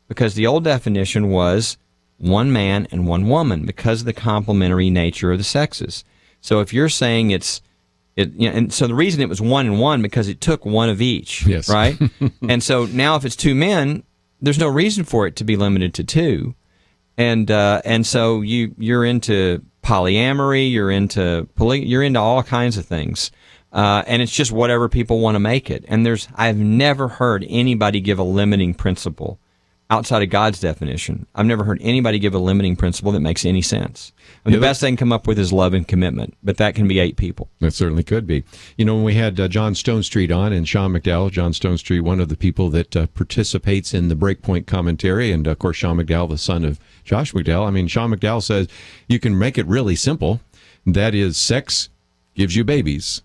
Because the old definition was 1 man and 1 woman because of the complementary nature of the sexes. So if you're saying and so the reason it was 1 and 1 because it took 1 of each, yes. Right? And so now if it's 2 men, there's no reason for it to be limited to 2. And so you're into polyamory, you're into all kinds of things. And it's just whatever people want to make it. And I've never heard anybody give a limiting principle outside of God's definition. I've never heard anybody give a limiting principle that makes any sense. The best they can come up with is love and commitment, but that can be 8 people. That certainly could be. When we had John Stonestreet on and Sean McDowell, John Stonestreet, one of the people that participates in the Breakpoint commentary, and of course Sean McDowell, the son of Josh McDowell. I mean, Sean McDowell says you can make it really simple. That is, sex gives you babies.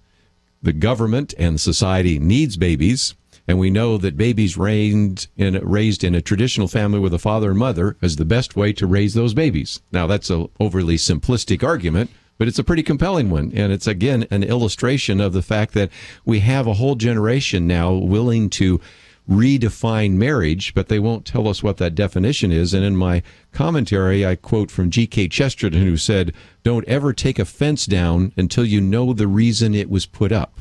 The government and society needs babies. And we know that babies raised in a traditional family with a father and mother is the best way to raise those babies. Now, that's an overly simplistic argument, but it's a pretty compelling one. And it's, again, an illustration of the fact that we have a whole generation now willing to redefine marriage, but they won't tell us what that definition is. And in my commentary, I quote from G.K. Chesterton, who said, "Don't ever take a fence down until you know the reason it was put up."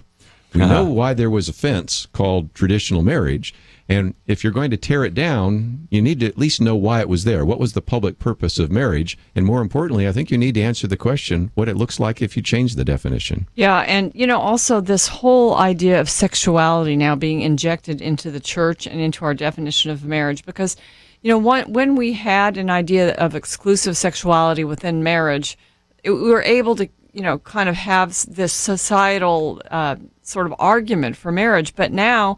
We know why there was a fence called traditional marriage, and if you're going to tear it down, you need to at least know why it was there. What was the public purpose of marriage? And more importantly, I think you need to answer the question, what it looks like if you change the definition. Yeah, and also this whole idea of sexuality now being injected into the church and into our definition of marriage, because when we had an idea of exclusive sexuality within marriage, we were able to kind of have this societal sort of argument for marriage. But now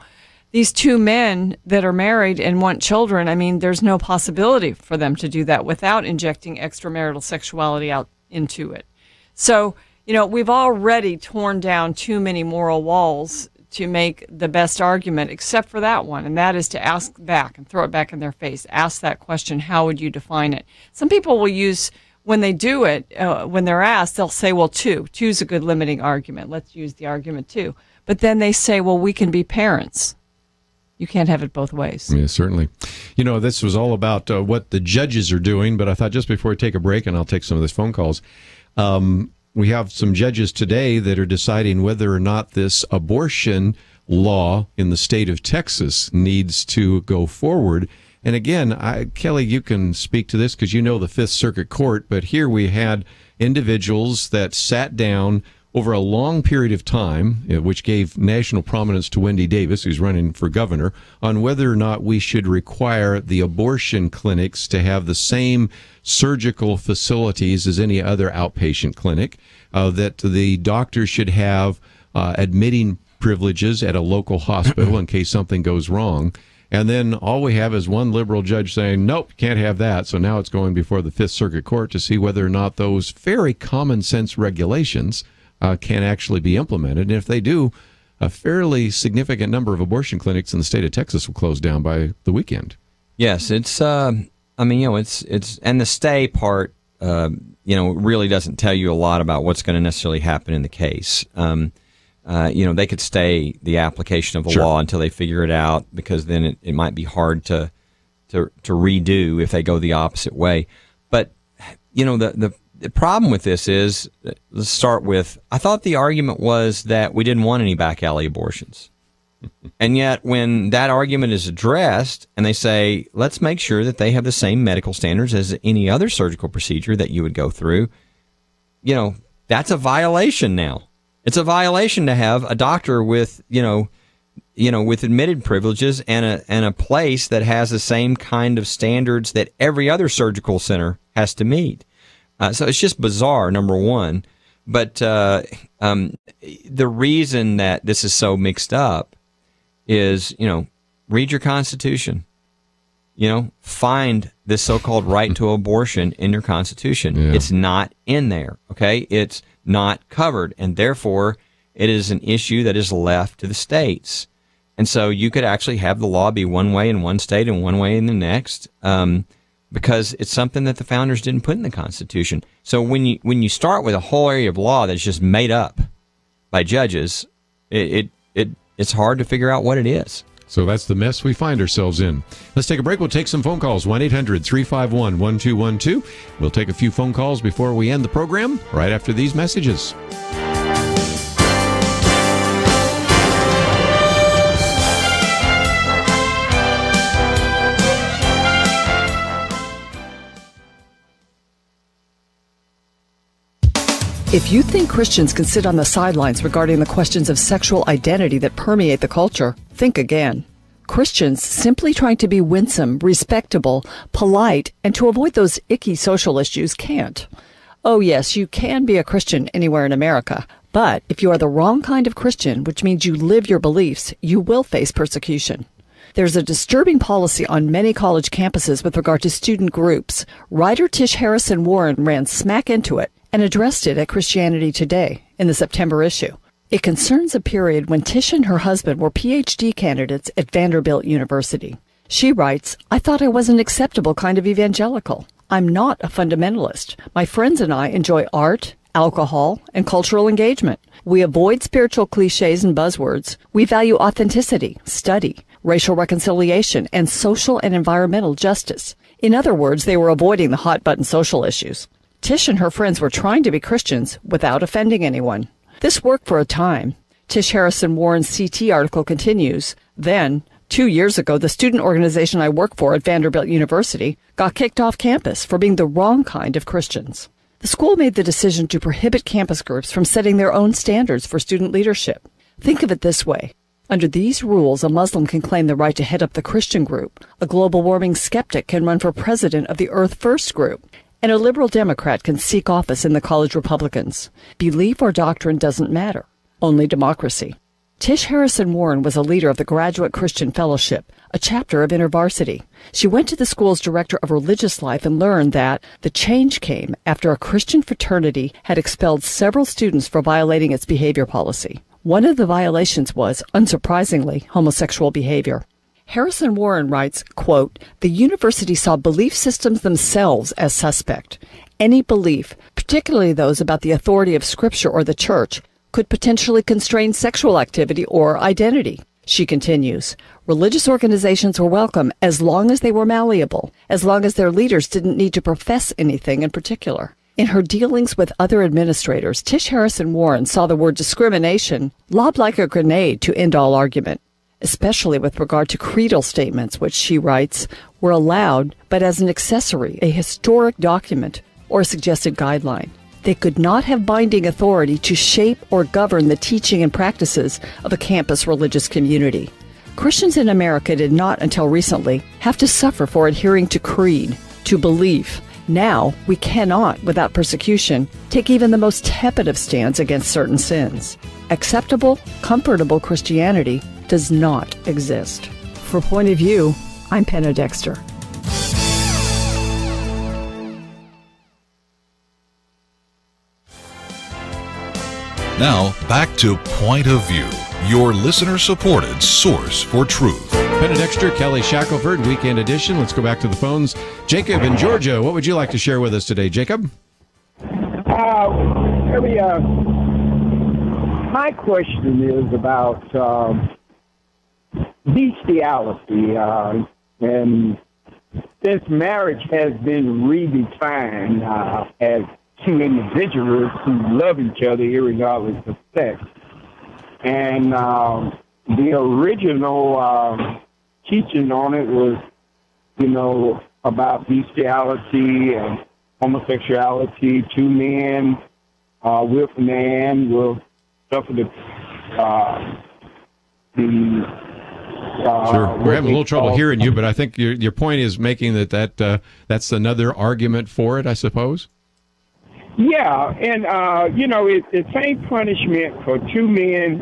these 2 men that are married and want children, I mean, there's no possibility for them to do that without injecting extramarital sexuality out into it. So, we've already torn down too many moral walls to make the best argument, except for that one, and that is to ask back and throw it back in their face. Ask that question, how would you define it? Some people will use, when they do it, when they're asked, they'll say, well, 2. 2 is a good limiting argument. Let's use the argument 2. But then they say, well, we can be parents. You can't have it both ways. Yeah, certainly. This was all about what the judges are doing, but I thought just before we take a break, and I'll take some of these phone calls, we have some judges today that are deciding whether or not this abortion law in the state of Texas needs to go forward. And again, Kelly, you can speak to this because you know the Fifth Circuit Court, but here we had individuals that sat down over a long period of time, which gave national prominence to Wendy Davis, who's running for governor, on whether or not we should require the abortion clinics to have the same surgical facilities as any other outpatient clinic, that the doctor should have admitting privileges at a local hospital in case something goes wrong. And then all we have is one liberal judge saying, nope, can't have that. So now it's going before the Fifth Circuit Court to see whether or not those very common sense regulations can actually be implemented. And if they do, a fairly significant number of abortion clinics in the state of Texas will close down by the weekend. Yes, it's, it's, and the stay part, really doesn't tell you a lot about what's going to necessarily happen in the case. They could stay the application of the law until they figure it out, because then it might be hard to redo if they go the opposite way. But, the problem with this is, let's start with, I thought the argument was that we didn't want any back alley abortions. And yet when that argument is addressed and they say, let's make sure that they have the same medical standards as any other surgical procedure that you would go through, that's a violation now. It's a violation to have a doctor with, with admitted privileges and a place that has the same kind of standards that every other surgical center has to meet. So it's just bizarre, number one. But the reason that this is so mixed up is, read your Constitution. Find this so-called right to abortion in your Constitution. Yeah. It's not in there, okay? It's not covered, and therefore it is an issue that is left to the states. And so you could actually have the law be one way in one state and one way in the next, because it's something that the founders didn't put in the Constitution. So when you start with a whole area of law that's just made up by judges, it's hard to figure out what it is. So that's the mess we find ourselves in. Let's take a break. We'll take some phone calls. 1-800-351-1212. We'll take a few phone calls before we end the program, right after these messages. If you think Christians can sit on the sidelines regarding the questions of sexual identity that permeate the culture, think again. Christians simply trying to be winsome, respectable, polite, and to avoid those icky social issues can't. Oh yes, you can be a Christian anywhere in America, but if you are the wrong kind of Christian, which means you live your beliefs, you will face persecution. There's a disturbing policy on many college campuses with regard to student groups. Writer Tish Harrison Warren ran smack into it and addressed it at Christianity Today in the September issue. It concerns a period when Tish and her husband were PhD candidates at Vanderbilt University. She writes, "I thought I was an acceptable kind of evangelical. I'm not a fundamentalist. My friends and I enjoy art, alcohol, and cultural engagement. We avoid spiritual cliches and buzzwords. We value authenticity, study, racial reconciliation, and social and environmental justice." In other words, they were avoiding the hot-button social issues. Tish and her friends were trying to be Christians without offending anyone. This worked for a time. Tish Harrison Warren's CT article continues. Then, 2 years ago, the student organization I work for at Vanderbilt University got kicked off campus for being the wrong kind of Christians. The school made the decision to prohibit campus groups from setting their own standards for student leadership. Think of it this way. Under these rules, a Muslim can claim the right to head up the Christian group. A global warming skeptic can run for president of the Earth First group. And a liberal Democrat can seek office in the college Republicans. Belief or doctrine doesn't matter, only democracy. Tish Harrison Warren was a leader of the Graduate Christian Fellowship, a chapter of InterVarsity. She went to the school's director of religious life and learned that the change came after a Christian fraternity had expelled several students for violating its behavior policy. One of the violations was, unsurprisingly, homosexual behavior. Harrison Warren writes, quote, "The university saw belief systems themselves as suspect. Any belief, particularly those about the authority of Scripture or the church, could potentially constrain sexual activity or identity." She continues, "Religious organizations were welcome as long as they were malleable, as long as their leaders didn't need to profess anything in particular." In her dealings with other administrators, Tish Harrison Warren saw the word discrimination lobbed like a grenade to end all argument, especially with regard to creedal statements, which, she writes, were allowed, but as an accessory, a historic document, or a suggested guideline. They could not have binding authority to shape or govern the teaching and practices of a campus religious community. Christians in America did not, until recently, have to suffer for adhering to creed, to belief. Now, we cannot, without persecution, take even the most tepid of stands against certain sins. Acceptable, comfortable Christianity does not exist. For Point of View, I'm Penna Dexter. Now, back to Point of View, your listener-supported source for truth. Penna Dexter, Kelly Shackelford, Weekend Edition. Let's go back to the phones. Jacob in Georgia, what would you like to share with us today, Jacob? My question is about bestiality, and since marriage has been redefined as two individuals who love each other irregardless of sex, and the original teaching on it was, about bestiality and homosexuality. Two men with man will suffer Sure. We're having a little trouble hearing you, but I think your point is making that's another argument for it, I suppose? Yeah, and it's the same punishment for two men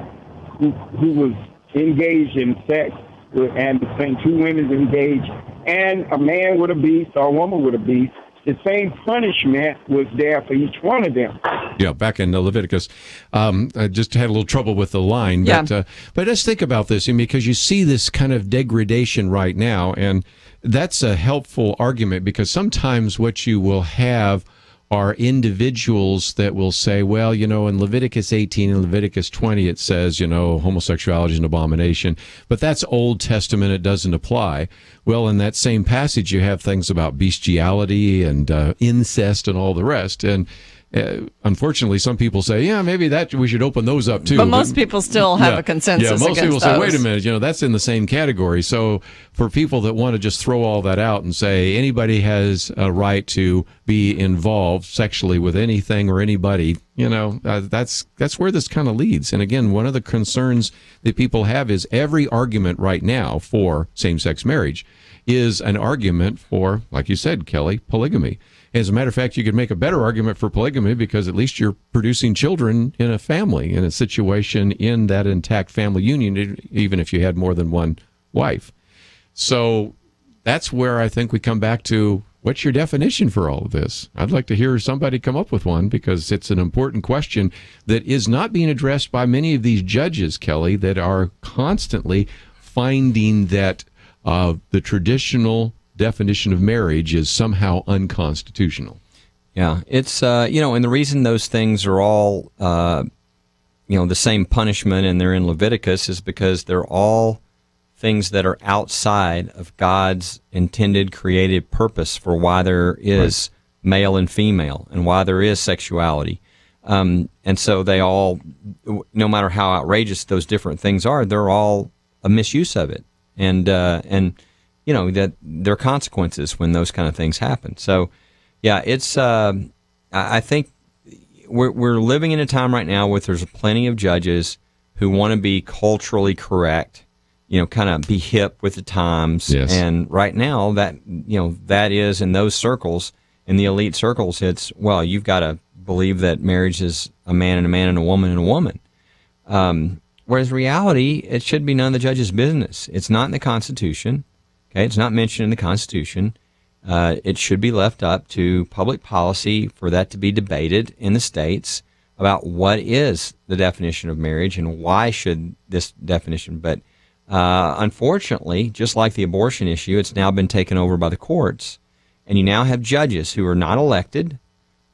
who was engaged in sex, and the same two women engaged, and a man with a beast or a woman with a beast. The same punishment was there for each one of them. Yeah, back in Leviticus. I just had a little trouble with the line. Yeah. But let's think about this, because you see this kind of degradation right now, and that's a helpful argument, because sometimes what you will have are individuals that will say, well, in Leviticus 18 and Leviticus 20, it says, homosexuality is an abomination, but that's Old Testament, it doesn't apply. Well, in that same passage, you have things about bestiality and incest and all the rest. And unfortunately, some people say, yeah, maybe that we should open those up too. But most people still have a consensus against those. Yeah, most people say, wait a minute, that's in the same category. So for people that want to just throw all that out and say anybody has a right to be involved sexually with anything or anybody, that's where this kind of leads. And again, one of the concerns that people have is every argument right now for same-sex marriage is an argument for, like you said, Kelly, polygamy. As a matter of fact, you could make a better argument for polygamy because at least you're producing children in a family, in a situation in that intact family union, even if you had more than one wife. So that's where I think we come back to, what's your definition for all of this? I'd like to hear somebody come up with one, because it's an important question that is not being addressed by many of these judges, Kelly, that are constantly finding that the traditional definition of marriage is somehow unconstitutional. Yeah, it's and the reason those things are all the same punishment and they're in Leviticus is because they're all things that are outside of God's intended creative purpose for why there is male and female and why there is sexuality. And so they all, no matter how outrageous those different things are, they're all a misuse of it. And that there are consequences when those kind of things happen. So, yeah, it's. I think we're living in a time right now where there's plenty of judges who want to be culturally correct, kind of be hip with the times. Yes. And right now, that is in those circles, in the elite circles, it's, well, you've got to believe that marriage is a man and a woman and a woman. Whereas reality, it should be none of the judge's business. It's not in the Constitution. Okay, it's not mentioned in the Constitution. It should be left up to public policy for that to be debated in the states about what is the definition of marriage and why should this definition. But unfortunately, just like the abortion issue, it's now been taken over by the courts. And you now have judges who are not elected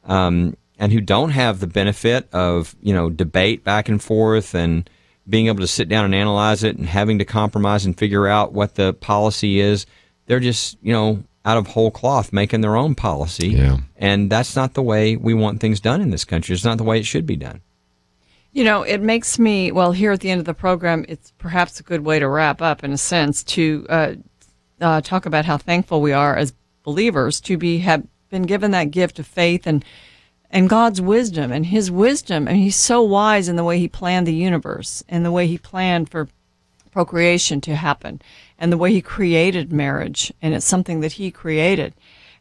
and who don't have the benefit of, debate back and forth and being able to sit down and analyze it and having to compromise and figure out what the policy is. They're just, out of whole cloth making their own policy. Yeah. And that's not the way we want things done in this country. It's not the way it should be done. It makes me, here at the end of the program, it's perhaps a good way to wrap up, in a sense, to talk about how thankful we are as believers to have been given that gift of faith and God's wisdom and his wisdom. And he's so wise in the way he planned the universe and the way he planned for procreation to happen and the way he created marriage. And it's something that he created.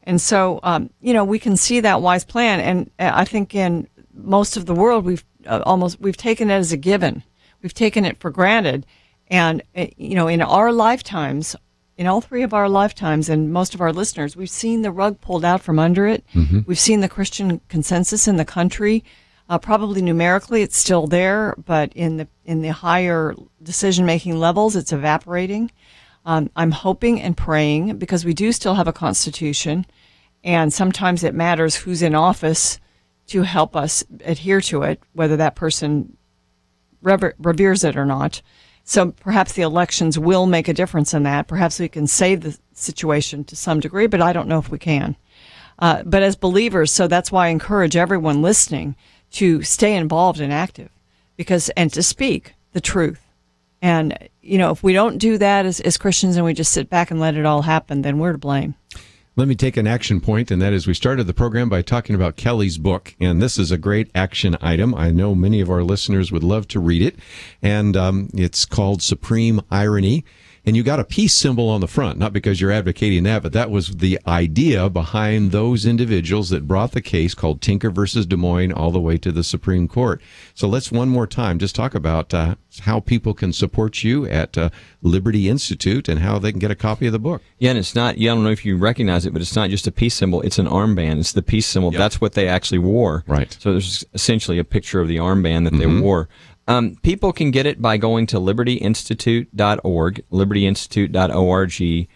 And so, we can see that wise plan. And I think in most of the world, we've taken it as a given. We've taken it for granted. And, in our lifetimes, in all three of our lifetimes and most of our listeners, we've seen the rug pulled out from under it. Mm-hmm. We've seen the Christian consensus in the country. Probably numerically, it's still there, but in the higher decision-making levels, it's evaporating. I'm hoping and praying, because we do still have a constitution, and sometimes it matters who's in office to help us adhere to it, whether that person reveres it or not. So perhaps the elections will make a difference in that. Perhaps we can save the situation to some degree, but I don't know if we can. But as believers, so that's why I encourage everyone listening to stay involved and active, and to speak the truth. And, if we don't do that as Christians and we just sit back and let it all happen, then we're to blame. Let me take an action point, and that is we started the program by talking about Kelly's book, and this is a great action item. I know many of our listeners would love to read it, and it's called Supreme Irony. And you got a peace symbol on the front, not because you're advocating that, but that was the idea behind those individuals that brought the case called Tinker versus Des Moines all the way to the Supreme Court. So let's one more time just talk about how people can support you at Liberty Institute and how they can get a copy of the book. Yeah, and it's not, I don't know if you recognize it, but it's not just a peace symbol. It's an armband. It's the peace symbol. Yep. That's what they actually wore. Right. So there's essentially a picture of the armband that they wore. People can get it by going to libertyinstitute.org, libertyinstitute.org.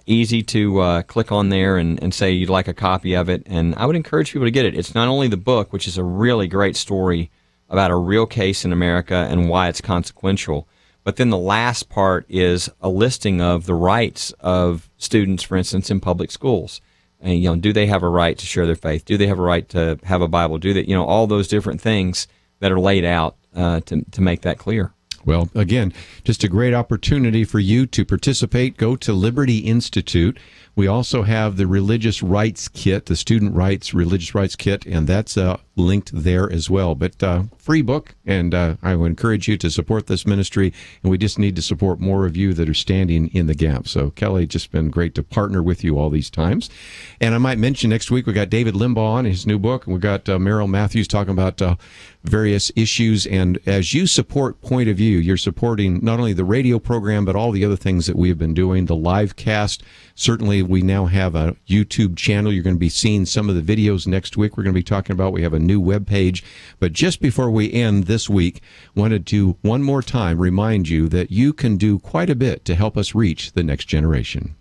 Easy to click on there and say you'd like a copy of it. And I would encourage people to get it. It's not only the book, which is a really great story about a real case in America and why it's consequential, but then the last part is a listing of the rights of students, for instance, in public schools. And, do they have a right to share their faith? Do they have a right to have a Bible? Do they, all those different things that are laid out to make that clear. Well, again, just a great opportunity for you to participate. Go to Liberty Institute. We also have the Religious Rights Kit, the Student Rights, Religious Rights Kit, and that's linked there as well. But free book, and I would encourage you to support this ministry, and we just need to support more of you that are standing in the gap. So, Kelly, just been great to partner with you all these times. And I might mention next week we got David Limbaugh on his new book, and we got Merrill Matthews talking about various issues. And as you support Point of View, you're supporting not only the radio program, but all the other things that we have been doing, the Livecast. Certainly, we now have a YouTube channel. You're going to be seeing some of the videos next week. We're going to be talking about, we have a new web page. But just before we end this week, wanted to one more time remind you that you can do quite a bit to help us reach the next generation.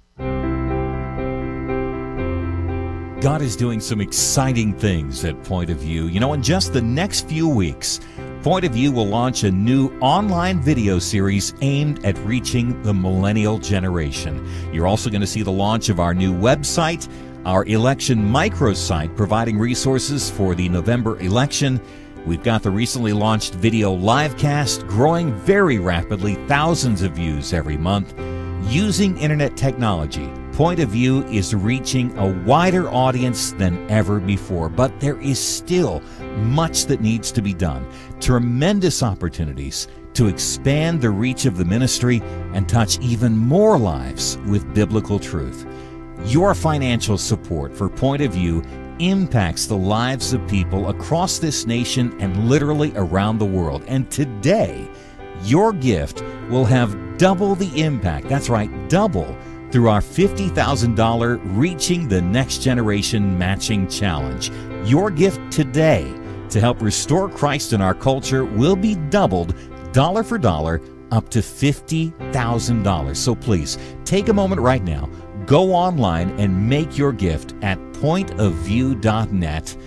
God is doing some exciting things at Point of View. In just the next few weeks, Point of View will launch a new online video series aimed at reaching the millennial generation. You're also going to see the launch of our new website, our election microsite providing resources for the November election. We've got the recently launched video livecast growing very rapidly, thousands of views every month. Using internet technology, Point of View is reaching a wider audience than ever before, but there is still much that needs to be done. Tremendous opportunities to expand the reach of the ministry and touch even more lives with biblical truth. Your financial support for Point of View impacts the lives of people across this nation and literally around the world. And today, your gift will have double the impact. That's right, double, through our $50,000 Reaching the Next Generation Matching Challenge. Your gift today to help restore Christ in our culture will be doubled dollar for dollar up to $50,000. So please, take a moment right now, go online and make your gift at pointofview.net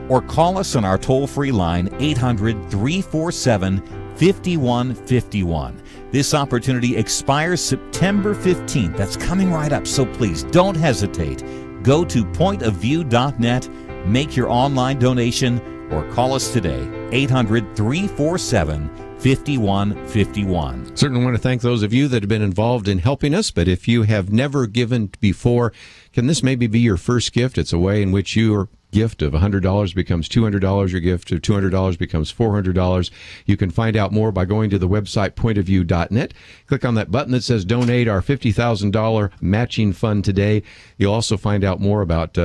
or call us on our toll-free line 800-347-5151. This opportunity expires September 15th. That's coming right up, so please don't hesitate. Go to pointofview.net, make your online donation, or call us today, 800-347-5151. Certainly want to thank those of you that have been involved in helping us, but if you have never given before, can this maybe be your first gift? It's a way in which your gift of $100 becomes $200, your gift of $200 becomes $400. You can find out more by going to the website pointofview.net. Click on that button that says donate our $50,000 matching fund today. You'll also find out more about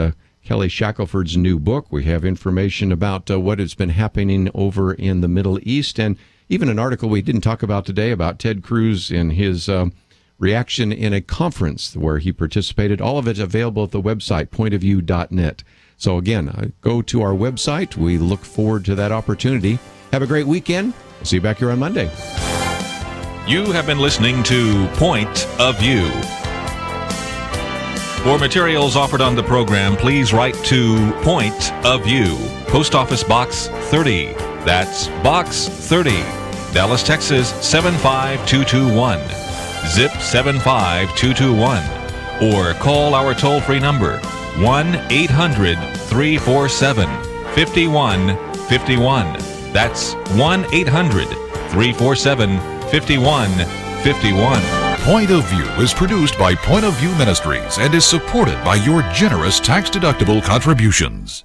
Kelly Shackelford's new book. We have information about what has been happening over in the Middle East, and even an article we didn't talk about today about Ted Cruz and his reaction in a conference where he participated. All of it available at the website, pointofview.net. So again, go to our website. We look forward to that opportunity. Have a great weekend. We'll see you back here on Monday. You have been listening to Point of View. For materials offered on the program, please write to Point of View, Post Office Box 30. That's Box 30, Dallas, Texas 75221. Zip 75221. Or call our toll-free number 1-800-347-5151. That's 1-800-347-5151. Point of View is produced by Point of View Ministries and is supported by your generous tax-deductible contributions.